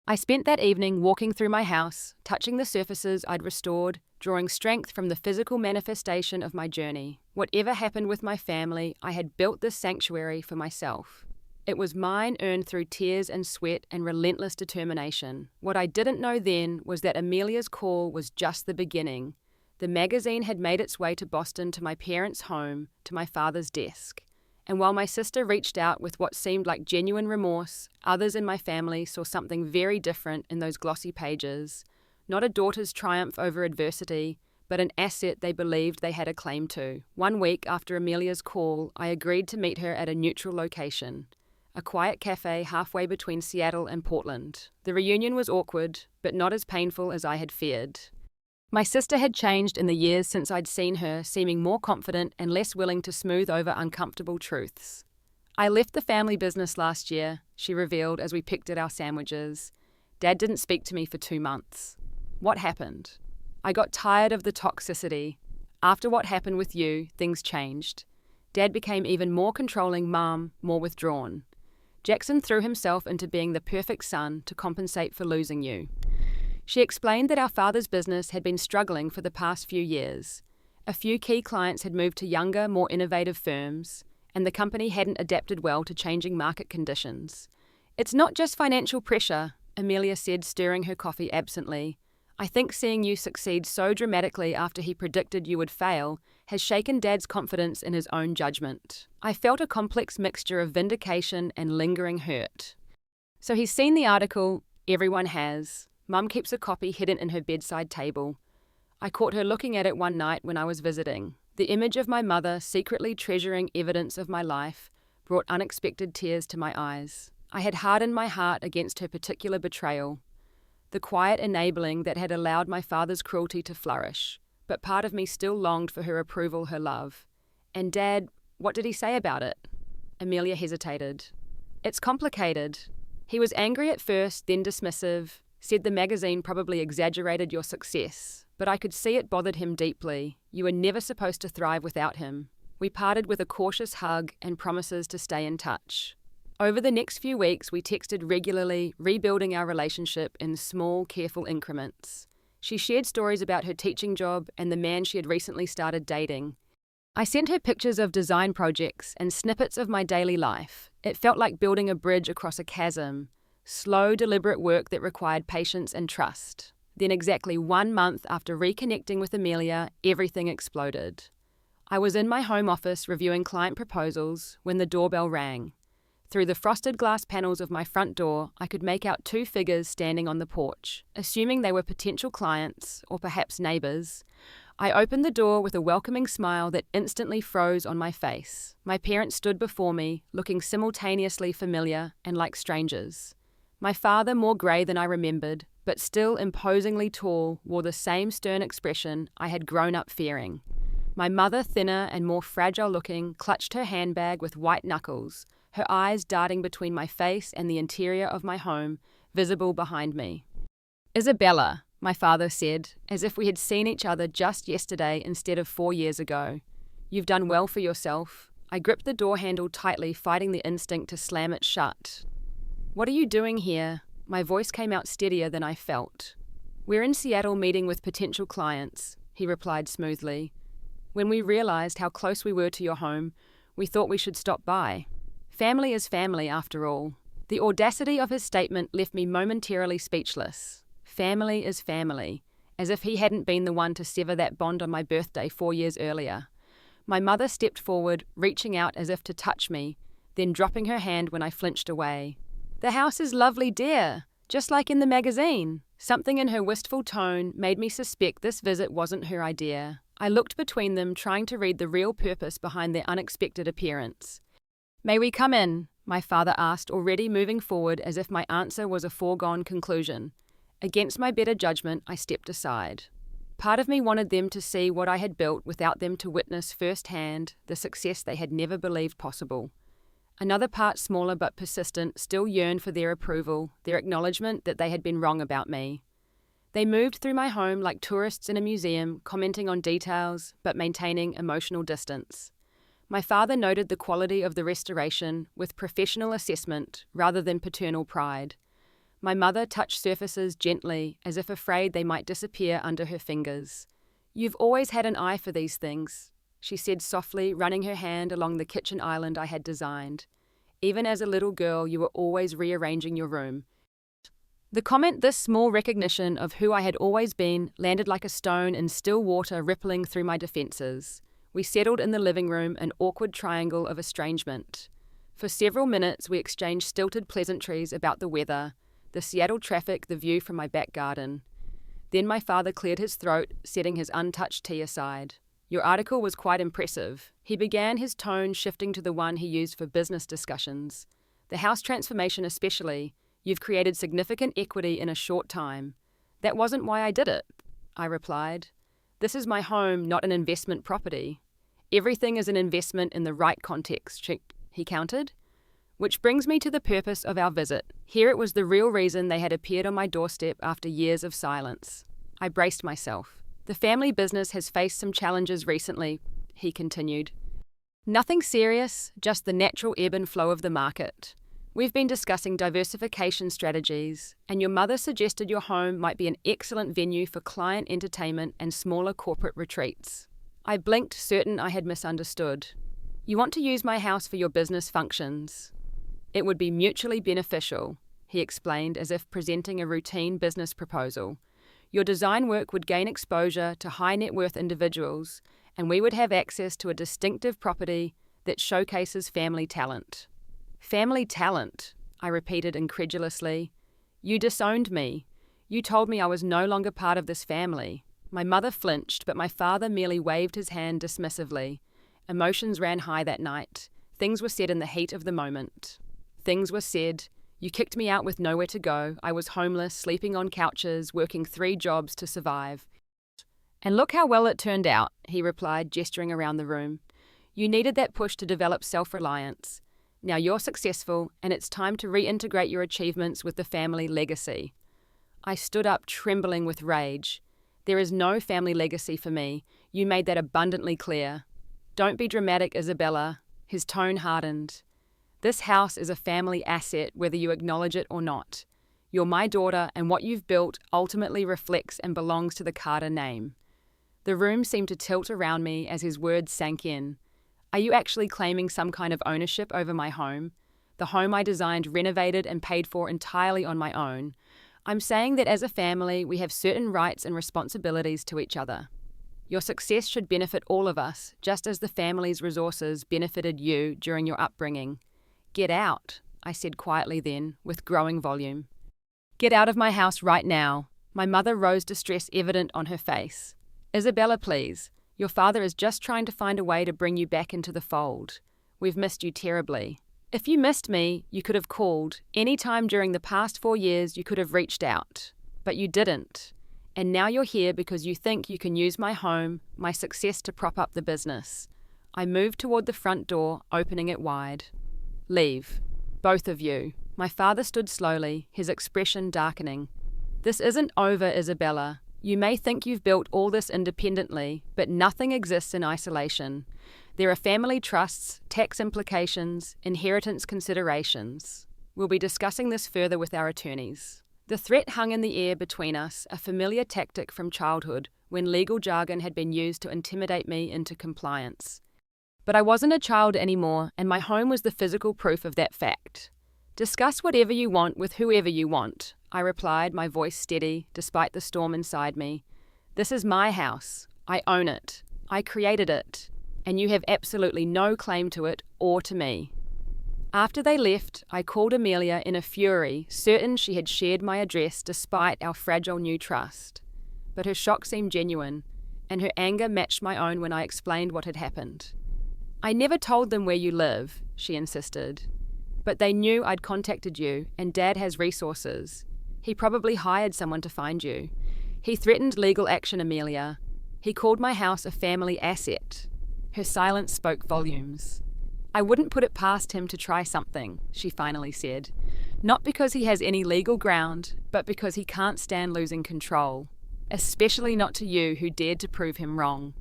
S1: I spent that evening walking through my house, touching the surfaces I'd restored, drawing strength from the physical manifestation of my journey. Whatever happened with my family, I had built this sanctuary for myself. It was mine, earned through tears and sweat and relentless determination. What I didn't know then was that Amelia's call was just the beginning. The magazine had made its way to Boston, to my parents' home, to my father's desk. And while my sister reached out with what seemed like genuine remorse, others in my family saw something very different in those glossy pages. Not a daughter's triumph over adversity, but an asset they believed they had a claim to. 1 week after Amelia's call, I agreed to meet her at a neutral location, a quiet cafe halfway between Seattle and Portland. The reunion was awkward, but not as painful as I had feared. My sister had changed in the years since I'd seen her, seeming more confident and less willing to smooth over uncomfortable truths. I left the family business last year, she revealed as we picked at our sandwiches. Dad didn't speak to me for 2 months. What happened? I got tired of the toxicity. After what happened with you, things changed. Dad became even more controlling, Mum, more withdrawn. Jackson threw himself into being the perfect son to compensate for losing you. She explained that our father's business had been struggling for the past few years. A few key clients had moved to younger, more innovative firms, and the company hadn't adapted well to changing market conditions. It's not just financial pressure, Amelia said, stirring her coffee absently. I think seeing you succeed so dramatically after he predicted you would fail has shaken Dad's confidence in his own judgment. I felt a complex mixture of vindication and lingering hurt. So he's seen the article. Everyone has. Mum keeps a copy hidden in her bedside table. I caught her looking at it one night when I was visiting. The image of my mother secretly treasuring evidence of my life brought unexpected tears to my eyes. I had hardened my heart against her particular betrayal, the quiet enabling that had allowed my father's cruelty to flourish, but part of me still longed for her approval, her love. And Dad, what did he say about it? Amelia hesitated. It's complicated. He was angry at first, then dismissive, said the magazine probably exaggerated your success, but I could see it bothered him deeply. You were never supposed to thrive without him. We parted with a cautious hug and promises to stay in touch. Over the next few weeks, we texted regularly, rebuilding our relationship in small, careful increments. She shared stories about her teaching job and the man she had recently started dating. I sent her pictures of design projects and snippets of my daily life. It felt like building a bridge across a chasm. Slow, deliberate work that required patience and trust. Then exactly 1 month after reconnecting with Amelia, everything exploded. I was in my home office reviewing client proposals when the doorbell rang. Through the frosted glass panels of my front door, I could make out 2 figures standing on the porch. Assuming they were potential clients, or perhaps neighbors, I opened the door with a welcoming smile that instantly froze on my face. My parents stood before me, looking simultaneously familiar and like strangers. My father, more grey than I remembered, but still imposingly tall, wore the same stern expression I had grown up fearing. My mother, thinner and more fragile-looking, clutched her handbag with white knuckles, her eyes darting between my face and the interior of my home, visible behind me. Isabella, my father said, as if we had seen each other just yesterday instead of 4 years ago. You've done well for yourself. I gripped the door handle tightly, fighting the instinct to slam it shut. What are you doing here? My voice came out steadier than I felt. We're in Seattle meeting with potential clients, he replied smoothly. When we realized how close we were to your home, we thought we should stop by. Family is family, after all. The audacity of his statement left me momentarily speechless. Family is family, as if he hadn't been the one to sever that bond on my birthday 4 years earlier. My mother stepped forward, reaching out as if to touch me, then dropping her hand when I flinched away. The house is lovely, dear, just like in the magazine. Something in her wistful tone made me suspect this visit wasn't her idea. I looked between them, trying to read the real purpose behind their unexpected appearance. May we come in? My father asked, already moving forward as if my answer was a foregone conclusion. Against my better judgment, I stepped aside. Part of me wanted them to see what I had built without them to witness firsthand the success they had never believed possible. Another part, smaller but persistent, still yearned for their approval, their acknowledgement that they had been wrong about me. They moved through my home like tourists in a museum, commenting on details but maintaining emotional distance. My father noted the quality of the restoration with professional assessment rather than paternal pride. My mother touched surfaces gently, as if afraid they might disappear under her fingers. You've always had an eye for these things, she said softly, running her hand along the kitchen island I had designed. Even as a little girl, you were always rearranging your room. The comment, this small recognition of who I had always been, landed like a stone in still water rippling through my defenses. We settled in the living room, an awkward triangle of estrangement. For several minutes, we exchanged stilted pleasantries about the weather, the Seattle traffic, the view from my back garden. Then my father cleared his throat, setting his untouched tea aside. Your article was quite impressive. He began, his tone shifting to the one he used for business discussions. The house transformation especially. You've created significant equity in a short time. That wasn't why I did it. I replied. "This is my home, not an investment property." "Everything is an investment in the right context," he countered. Which brings me to the purpose of our visit. Here it was the real reason they had appeared on my doorstep after years of silence. I braced myself. "The family business has faced some challenges recently," he continued. "Nothing serious, just the natural ebb and flow of the market. We've been discussing diversification strategies, and your mother suggested your home might be an excellent venue for client entertainment and smaller corporate retreats." I blinked, certain I had misunderstood. "You want to use my house for your business functions?" "It would be mutually beneficial," he explained as if presenting a routine business proposal. "Your design work would gain exposure to high net worth individuals, and we would have access to a distinctive property that showcases family talent." "Family talent," I repeated incredulously. "You disowned me. You told me I was no longer part of this family." My mother flinched, but my father merely waved his hand dismissively. Emotions ran high that night. Things were said in the heat of the moment. Things were said. "You kicked me out with nowhere to go. I was homeless, sleeping on couches, working 3 jobs to survive." "And look how well it turned out," he replied, gesturing around the room. "You needed that push to develop self-reliance. Now you're successful, and it's time to reintegrate your achievements with the family legacy." I stood up, trembling with rage. "There is no family legacy for me. You made that abundantly clear." "Don't be dramatic, Isabella." His tone hardened. "This house is a family asset, whether you acknowledge it or not. You're my daughter, and what you've built ultimately reflects and belongs to the Carter name." The room seemed to tilt around me as his words sank in. "Are you actually claiming some kind of ownership over my home? The home I designed, renovated, and paid for entirely on my own. I'm saying that as a family, we have certain rights and responsibilities to each other. Your success should benefit all of us, just as the family's resources benefited you during your upbringing." "Get out," I said quietly then, with growing volume. "Get out of my house right now." My mother rose, distress evident on her face. "Isabella, please. Your father is just trying to find a way to bring you back into the fold. We've missed you terribly. If you missed me, you could have called. Any time during the past 4 years, you could have reached out. But you didn't. And now you're here because you think you can use my home, my success to prop up the business." I moved toward the front door, opening it wide. "Leave. Both of you." My father stood slowly, his expression darkening. "This isn't over, Isabella. You may think you've built all this independently, but nothing exists in isolation. There are family trusts, tax implications, inheritance considerations. We'll be discussing this further with our attorneys." The threat hung in the air between us, a familiar tactic from childhood, when legal jargon had been used to intimidate me into compliance. But I wasn't a child anymore, and my home was the physical proof of that fact. "Discuss whatever you want with whoever you want," I replied, my voice steady, despite the storm inside me. "This is my house. I own it. I created it. And you have absolutely no claim to it or to me." After they left, I called Amelia in a fury, certain she had shared my address despite our fragile new trust. But her shock seemed genuine, and her anger matched my own when I explained what had happened. "I never told them where you live," she insisted. "But they knew I'd contacted you, and Dad has resources. He probably hired someone to find you. He threatened legal action, Amelia. He called my house a family asset." Her silence spoke volumes. "I wouldn't put it past him to try something," she finally said. "Not because he has any legal ground, but because he can't stand losing control. Especially not to you, who dared to prove him wrong."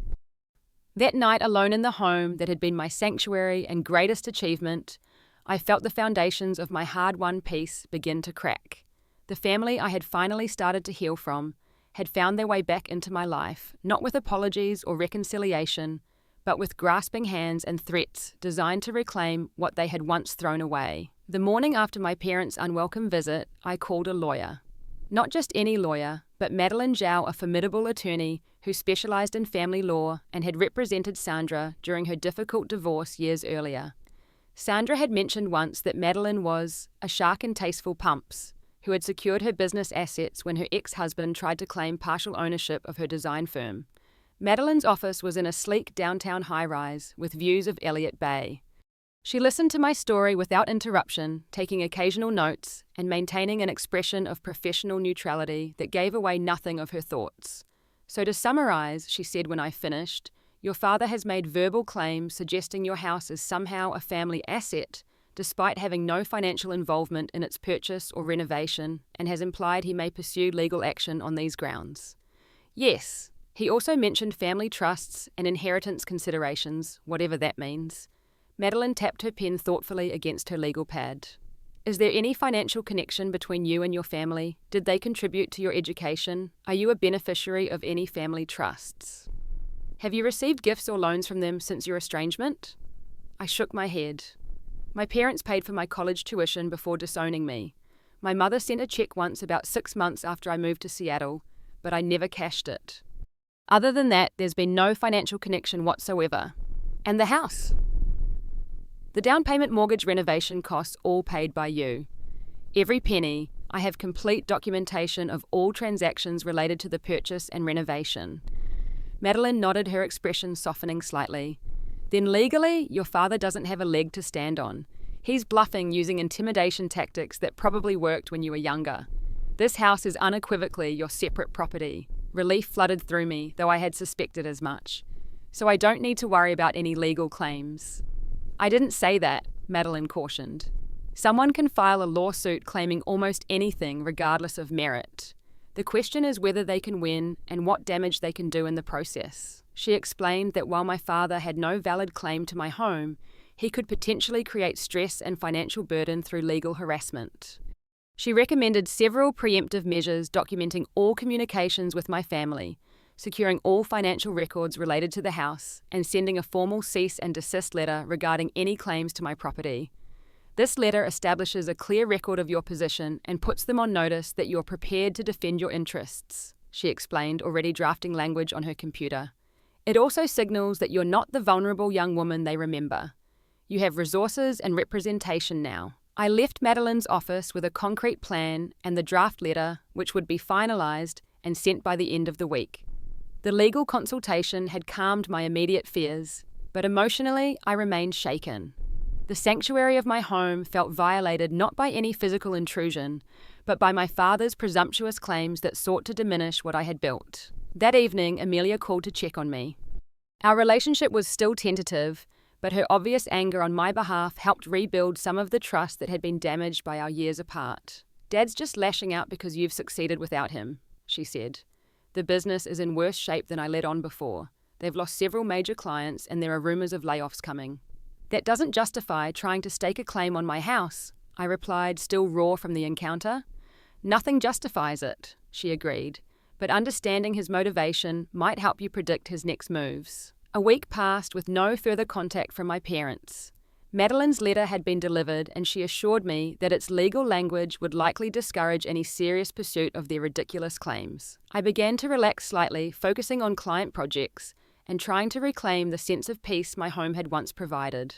S1: That night, alone in the home that had been my sanctuary and greatest achievement, I felt the foundations of my hard-won peace begin to crack. The family I had finally started to heal from had found their way back into my life, not with apologies or reconciliation, but with grasping hands and threats designed to reclaim what they had once thrown away. The morning after my parents' unwelcome visit, I called a lawyer. Not just any lawyer, but Madeline Zhao, a formidable attorney who specialized in family law and had represented Sandra during her difficult divorce years earlier. Sandra had mentioned once that Madeline was a shark in tasteful pumps, who had secured her business assets when her ex-husband tried to claim partial ownership of her design firm. Madeline's office was in a sleek downtown high-rise with views of Elliott Bay. She listened to my story without interruption, taking occasional notes and maintaining an expression of professional neutrality that gave away nothing of her thoughts. "So to summarize," she said when I finished, "your father has made verbal claims suggesting your house is somehow a family asset, despite having no financial involvement in its purchase or renovation, and has implied he may pursue legal action on these grounds." Yes, he also mentioned family trusts and inheritance considerations, whatever that means. Madeline tapped her pen thoughtfully against her legal pad. "Is there any financial connection between you and your family? Did they contribute to your education? Are you a beneficiary of any family trusts? Have you received gifts or loans from them since your estrangement?" I shook my head. "My parents paid for my college tuition before disowning me. My mother sent a check once about 6 months after I moved to Seattle, but I never cashed it. Other than that, there's been no financial connection whatsoever. And the house? The down payment, mortgage, renovation costs all paid by you. Every penny. I have complete documentation of all transactions related to the purchase and renovation." Madeline nodded, her expression softening slightly. "Then legally, your father doesn't have a leg to stand on. He's bluffing using intimidation tactics that probably worked when you were younger. This house is unequivocally your separate property." Relief flooded through me, though I had suspected as much. "So I don't need to worry about any legal claims." "I didn't say that," Madeline cautioned. "Someone can file a lawsuit claiming almost anything regardless of merit. The question is whether they can win and what damage they can do in the process." She explained that while my father had no valid claim to my home, he could potentially create stress and financial burden through legal harassment. She recommended several preemptive measures documenting all communications with my family, securing all financial records related to the house, and sending a formal cease and desist letter regarding any claims to my property. "This letter establishes a clear record of your position and puts them on notice that you're prepared to defend your interests," she explained, already drafting language on her computer. "It also signals that you're not the vulnerable young woman they remember. You have resources and representation now." I left Madeline's office with a concrete plan and the draft letter, which would be finalised and sent by the end of the week. The legal consultation had calmed my immediate fears, but emotionally I remained shaken. The sanctuary of my home felt violated not by any physical intrusion, but by my father's presumptuous claims that sought to diminish what I had built. That evening, Amelia called to check on me. Our relationship was still tentative, but her obvious anger on my behalf helped rebuild some of the trust that had been damaged by our years apart. "Dad's just lashing out because you've succeeded without him," she said. "The business is in worse shape than I let on before. They've lost several major clients and there are rumours of layoffs coming." "That doesn't justify trying to stake a claim on my house," I replied, still raw from the encounter. "Nothing justifies it," she agreed, "but understanding his motivation might help you predict his next moves." A week passed with no further contact from my parents. Madeline's letter had been delivered and she assured me that its legal language would likely discourage any serious pursuit of their ridiculous claims. I began to relax slightly, focusing on client projects and trying to reclaim the sense of peace my home had once provided.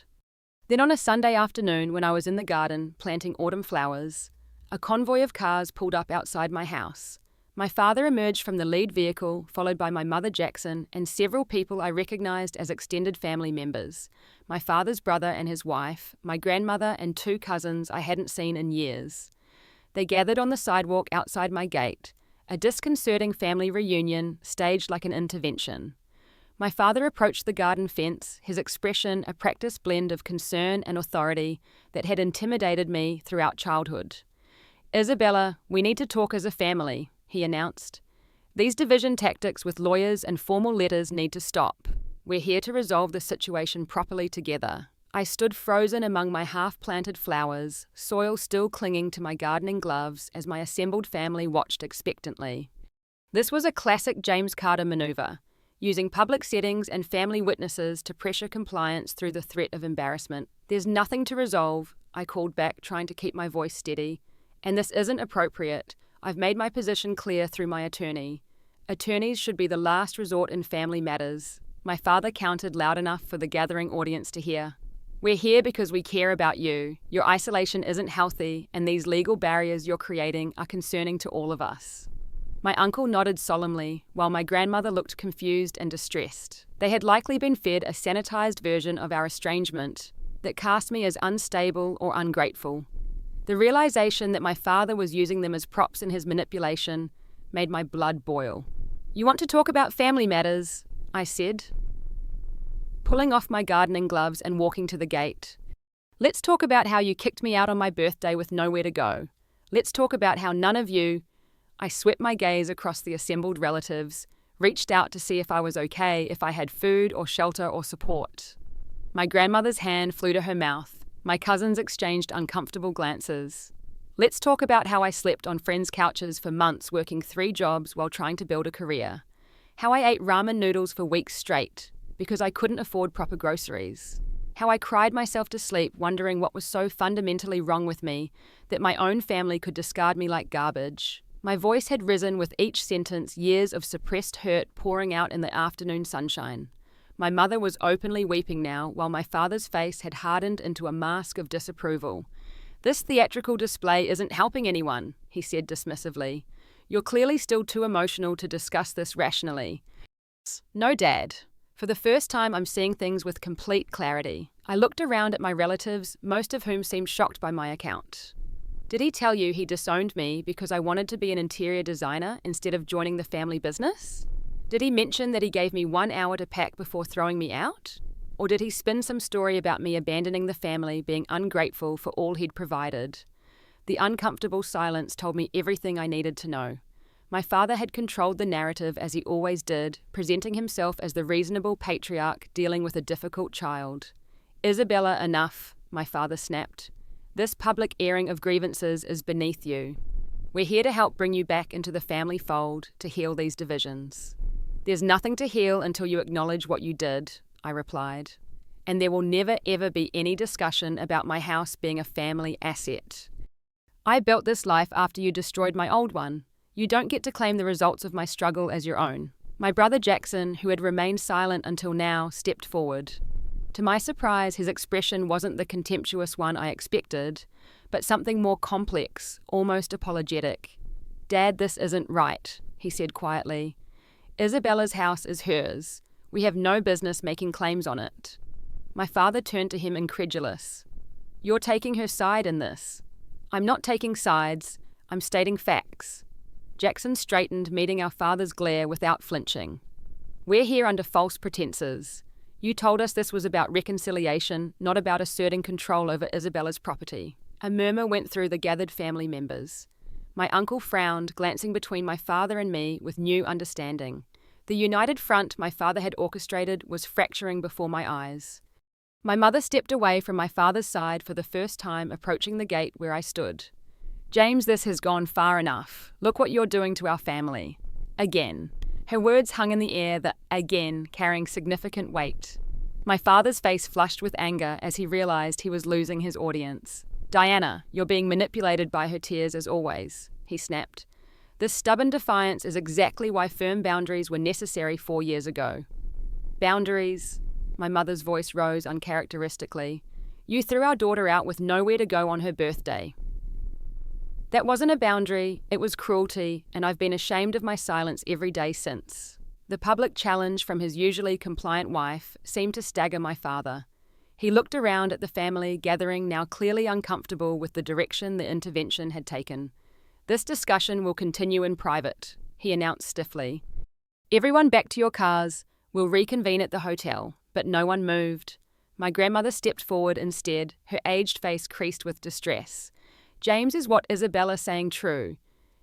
S1: Then on a Sunday afternoon, when I was in the garden planting autumn flowers, a convoy of cars pulled up outside my house. My father emerged from the lead vehicle, followed by my mother Jackson and several people I recognized as extended family members. My father's brother and his wife, my grandmother and 2 cousins I hadn't seen in years. They gathered on the sidewalk outside my gate, a disconcerting family reunion staged like an intervention. My father approached the garden fence, his expression a practiced blend of concern and authority that had intimidated me throughout childhood. "Isabella, we need to talk as a family," he announced. "These division tactics with lawyers and formal letters need to stop. We're here to resolve the situation properly together." I stood frozen among my half-planted flowers, soil still clinging to my gardening gloves as my assembled family watched expectantly. This was a classic James Carter maneuver, using public settings and family witnesses to pressure compliance through the threat of embarrassment. "There's nothing to resolve," I called back, trying to keep my voice steady. "And this isn't appropriate. I've made my position clear through my attorney. Attorneys should be the last resort in family matters." My father countered loud enough for the gathering audience to hear. "We're here because we care about you. Your isolation isn't healthy, and these legal barriers you're creating are concerning to all of us." My uncle nodded solemnly, while my grandmother looked confused and distressed. They had likely been fed a sanitized version of our estrangement that cast me as unstable or ungrateful. The realization that my father was using them as props in his manipulation made my blood boil. You want to talk about family matters, I said, pulling off my gardening gloves and walking to the gate. Let's talk about how you kicked me out on my birthday with nowhere to go. Let's talk about how none of you— I swept my gaze across the assembled relatives, reached out to see if I was okay, if I had food or shelter or support. My grandmother's hand flew to her mouth. My cousins exchanged uncomfortable glances. Let's talk about how I slept on friends' couches for months working 3 jobs while trying to build a career. How I ate ramen noodles for weeks straight because I couldn't afford proper groceries. How I cried myself to sleep wondering what was so fundamentally wrong with me that my own family could discard me like garbage. My voice had risen with each sentence, years of suppressed hurt pouring out in the afternoon sunshine. My mother was openly weeping now, while my father's face had hardened into a mask of disapproval. This theatrical display isn't helping anyone, he said dismissively. You're clearly still too emotional to discuss this rationally. No, Dad. For the first time, I'm seeing things with complete clarity. I looked around at my relatives, most of whom seemed shocked by my account. Did he tell you he disowned me because I wanted to be an interior designer instead of joining the family business? Did he mention that he gave me 1 hour to pack before throwing me out? Or did he spin some story about me abandoning the family, being ungrateful for all he'd provided? The uncomfortable silence told me everything I needed to know. My father had controlled the narrative as he always did, presenting himself as the reasonable patriarch dealing with a difficult child. Isabella, enough, my father snapped. This public airing of grievances is beneath you. We're here to help bring you back into the family fold to heal these divisions. There's nothing to heal until you acknowledge what you did, I replied. And there will never ever be any discussion about my house being a family asset. I built this life after you destroyed my old one. You don't get to claim the results of my struggle as your own. My brother Jackson, who had remained silent until now, stepped forward. To my surprise, his expression wasn't the contemptuous one I expected, but something more complex, almost apologetic. Dad, this isn't right, he said quietly. Isabella's house is hers. We have no business making claims on it. My father turned to him incredulous. You're taking her side in this. I'm not taking sides. I'm stating facts. Jackson straightened, meeting our father's glare without flinching. We're here under false pretenses. You told us this was about reconciliation, not about asserting control over Isabella's property. A murmur went through the gathered family members. My uncle frowned, glancing between my father and me with new understanding. The united front my father had orchestrated was fracturing before my eyes. My mother stepped away from my father's side for the first time, approaching the gate where I stood. James, this has gone far enough. Look what you're doing to our family. Again. Her words hung in the air, the again carrying significant weight. My father's face flushed with anger as he realized he was losing his audience. Diana, you're being manipulated by her tears as always, he snapped. This stubborn defiance is exactly why firm boundaries were necessary 4 years ago. Boundaries? My mother's voice rose uncharacteristically. You threw our daughter out with nowhere to go on her birthday. That wasn't a boundary, it was cruelty, and I've been ashamed of my silence every day since. The public challenge from his usually compliant wife seemed to stagger my father. He looked around at the family gathering, now clearly uncomfortable with the direction the intervention had taken. This discussion will continue in private, he announced stiffly. Everyone back to your cars. We'll reconvene at the hotel. But no one moved. My grandmother stepped forward instead, her aged face creased with distress. James, is what Isabella saying true?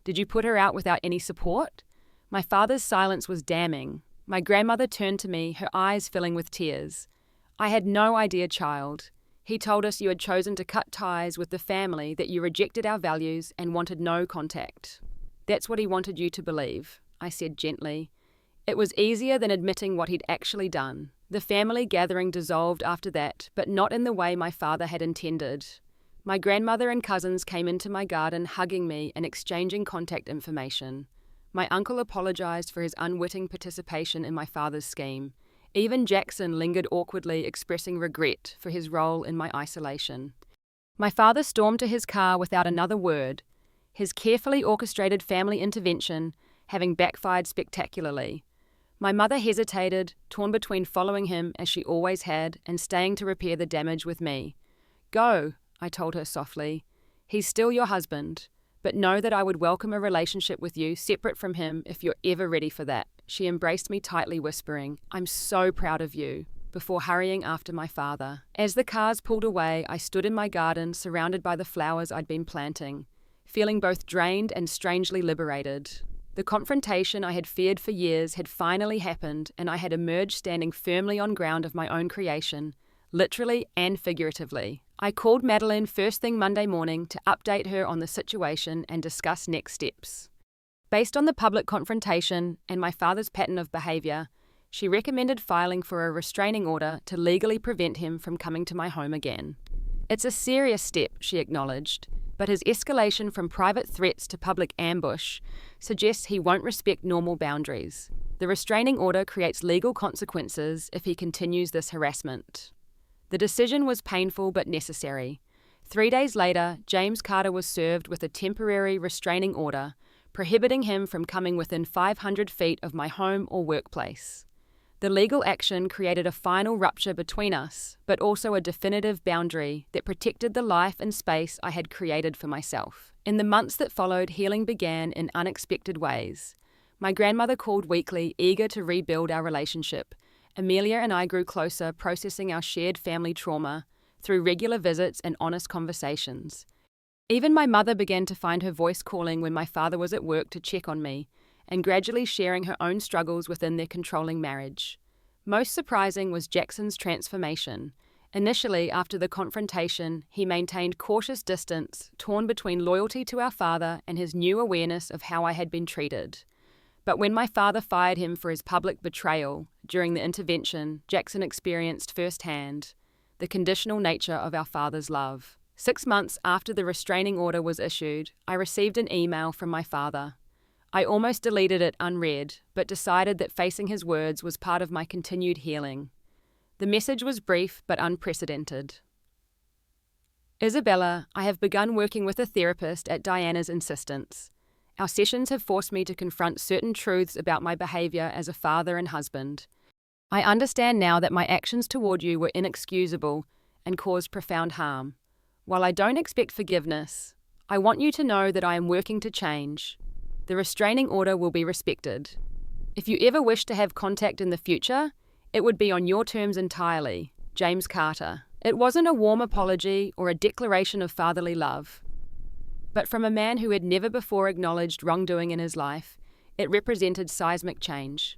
S1: Did you put her out without any support? My father's silence was damning. My grandmother turned to me, her eyes filling with tears. I had no idea, child. He told us you had chosen to cut ties with the family, that you rejected our values and wanted no contact. That's what he wanted you to believe, I said gently. It was easier than admitting what he'd actually done. The family gathering dissolved after that, but not in the way my father had intended. My grandmother and cousins came into my garden hugging me and exchanging contact information. My uncle apologized for his unwitting participation in my father's scheme. Even Jackson lingered awkwardly, expressing regret for his role in my isolation. My father stormed to his car without another word, his carefully orchestrated family intervention having backfired spectacularly. My mother hesitated, torn between following him as she always had and staying to repair the damage with me. Go, I told her softly. He's still your husband. but know that I would welcome a relationship with you separate from him if you're ever ready for that. She embraced me tightly, whispering, "I'm so proud of you," before hurrying after my father. As the cars pulled away, I stood in my garden surrounded by the flowers I'd been planting, feeling both drained and strangely liberated. The confrontation I had feared for years had finally happened, and I had emerged standing firmly on ground of my own creation, literally and figuratively. I called Madeline first thing Monday morning to update her on the situation and discuss next steps. Based on the public confrontation and my father's pattern of behaviour, she recommended filing for a restraining order to legally prevent him from coming to my home again. "It's a serious step," she acknowledged, but his escalation from private threats to public ambush suggests he won't respect normal boundaries. The restraining order creates legal consequences if he continues this harassment. The decision was painful but necessary. 3 days later, James Carter was served with a temporary restraining order, prohibiting him from coming within 500 feet of my home or workplace. The legal action created a final rupture between us, but also a definitive boundary that protected the life and space I had created for myself. In the months that followed, healing began in unexpected ways. My grandmother called weekly, eager to rebuild our relationship. Amelia and I grew closer, processing our shared family trauma through regular visits and honest conversations. Even my mother began to find her voice calling when my father was at work to check on me, and gradually sharing her own struggles within their controlling marriage. Most surprising was Jackson's transformation. Initially, after the confrontation, he maintained cautious distance, torn between loyalty to our father and his new awareness of how I had been treated. But when my father fired him for his public betrayal during the intervention, Jackson experienced firsthand the conditional nature of our father's love. 6 months after the restraining order was issued, I received an email from my father. I almost deleted it unread, but decided that facing his words was part of my continued healing. The message was brief but unprecedented. "Isabella, I have begun working with a therapist at Diana's insistence. Our sessions have forced me to confront certain truths about my behavior as a father and husband. I understand now that my actions toward you were inexcusable and caused profound harm. While I don't expect forgiveness, I want you to know that I am working to change. The restraining order will be respected. If you ever wish to have contact in the future, it would be on your terms entirely. James Carter." It wasn't a warm apology or a declaration of fatherly love, but from a man who had never before acknowledged wrongdoing in his life, it represented seismic change.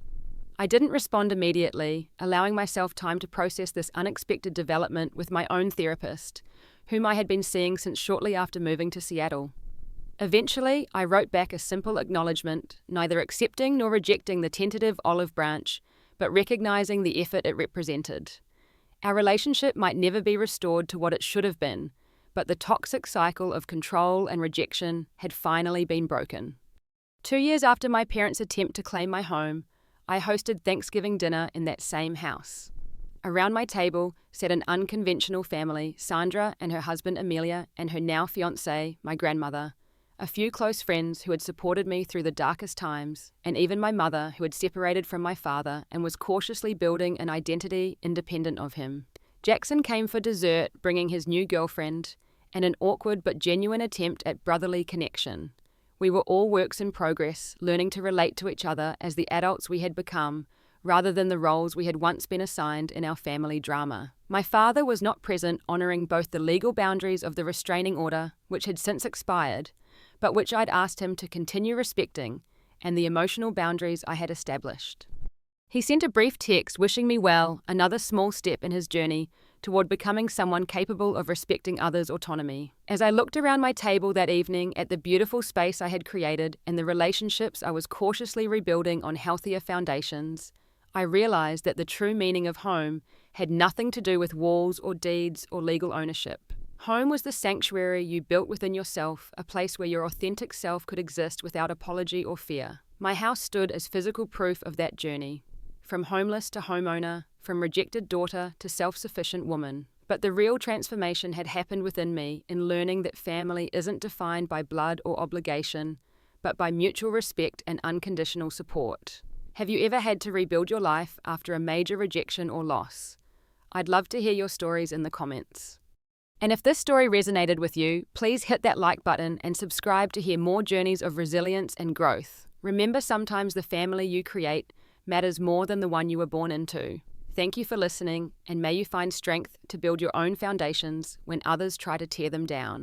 S1: I didn't respond immediately, allowing myself time to process this unexpected development with my own therapist, whom I had been seeing since shortly after moving to Seattle. Eventually, I wrote back a simple acknowledgement, neither accepting nor rejecting the tentative olive branch, but recognizing the effort it represented. Our relationship might never be restored to what it should have been, but the toxic cycle of control and rejection had finally been broken. 2 years after my parents' attempt to claim my home, I hosted Thanksgiving dinner in that same house. Around my table sat an unconventional family, Sandra and her husband Amelia and her now fiancée, my grandmother, a few close friends who had supported me through the darkest times, and even my mother who had separated from my father and was cautiously building an identity independent of him. Jackson came for dessert, bringing his new girlfriend, and an awkward but genuine attempt at brotherly connection. We were all works in progress, learning to relate to each other as the adults we had become, rather than the roles we had once been assigned in our family drama. My father was not present, honouring both the legal boundaries of the restraining order, which had since expired, but which I'd asked him to continue respecting, and the emotional boundaries I had established. He sent a brief text wishing me well, another small step in his journey toward becoming someone capable of respecting others' autonomy. As I looked around my table that evening at the beautiful space I had created and the relationships I was cautiously rebuilding on healthier foundations, I realized that the true meaning of home had nothing to do with walls or deeds or legal ownership. Home was the sanctuary you built within yourself, a place where your authentic self could exist without apology or fear. My house stood as physical proof of that journey. From homeless to homeowner, from rejected daughter to self-sufficient woman. But the real transformation had happened within me in learning that family isn't defined by blood or obligation, but by mutual respect and unconditional support. Have you ever had to rebuild your life after a major rejection or loss? I'd love to hear your stories in the comments. And if this story resonated with you, please hit that like button and subscribe to hear more journeys of resilience and growth. Remember, sometimes the family you create matters more than the one you were born into. Thank you for listening, and may you find strength to build your own foundations when others try to tear them down.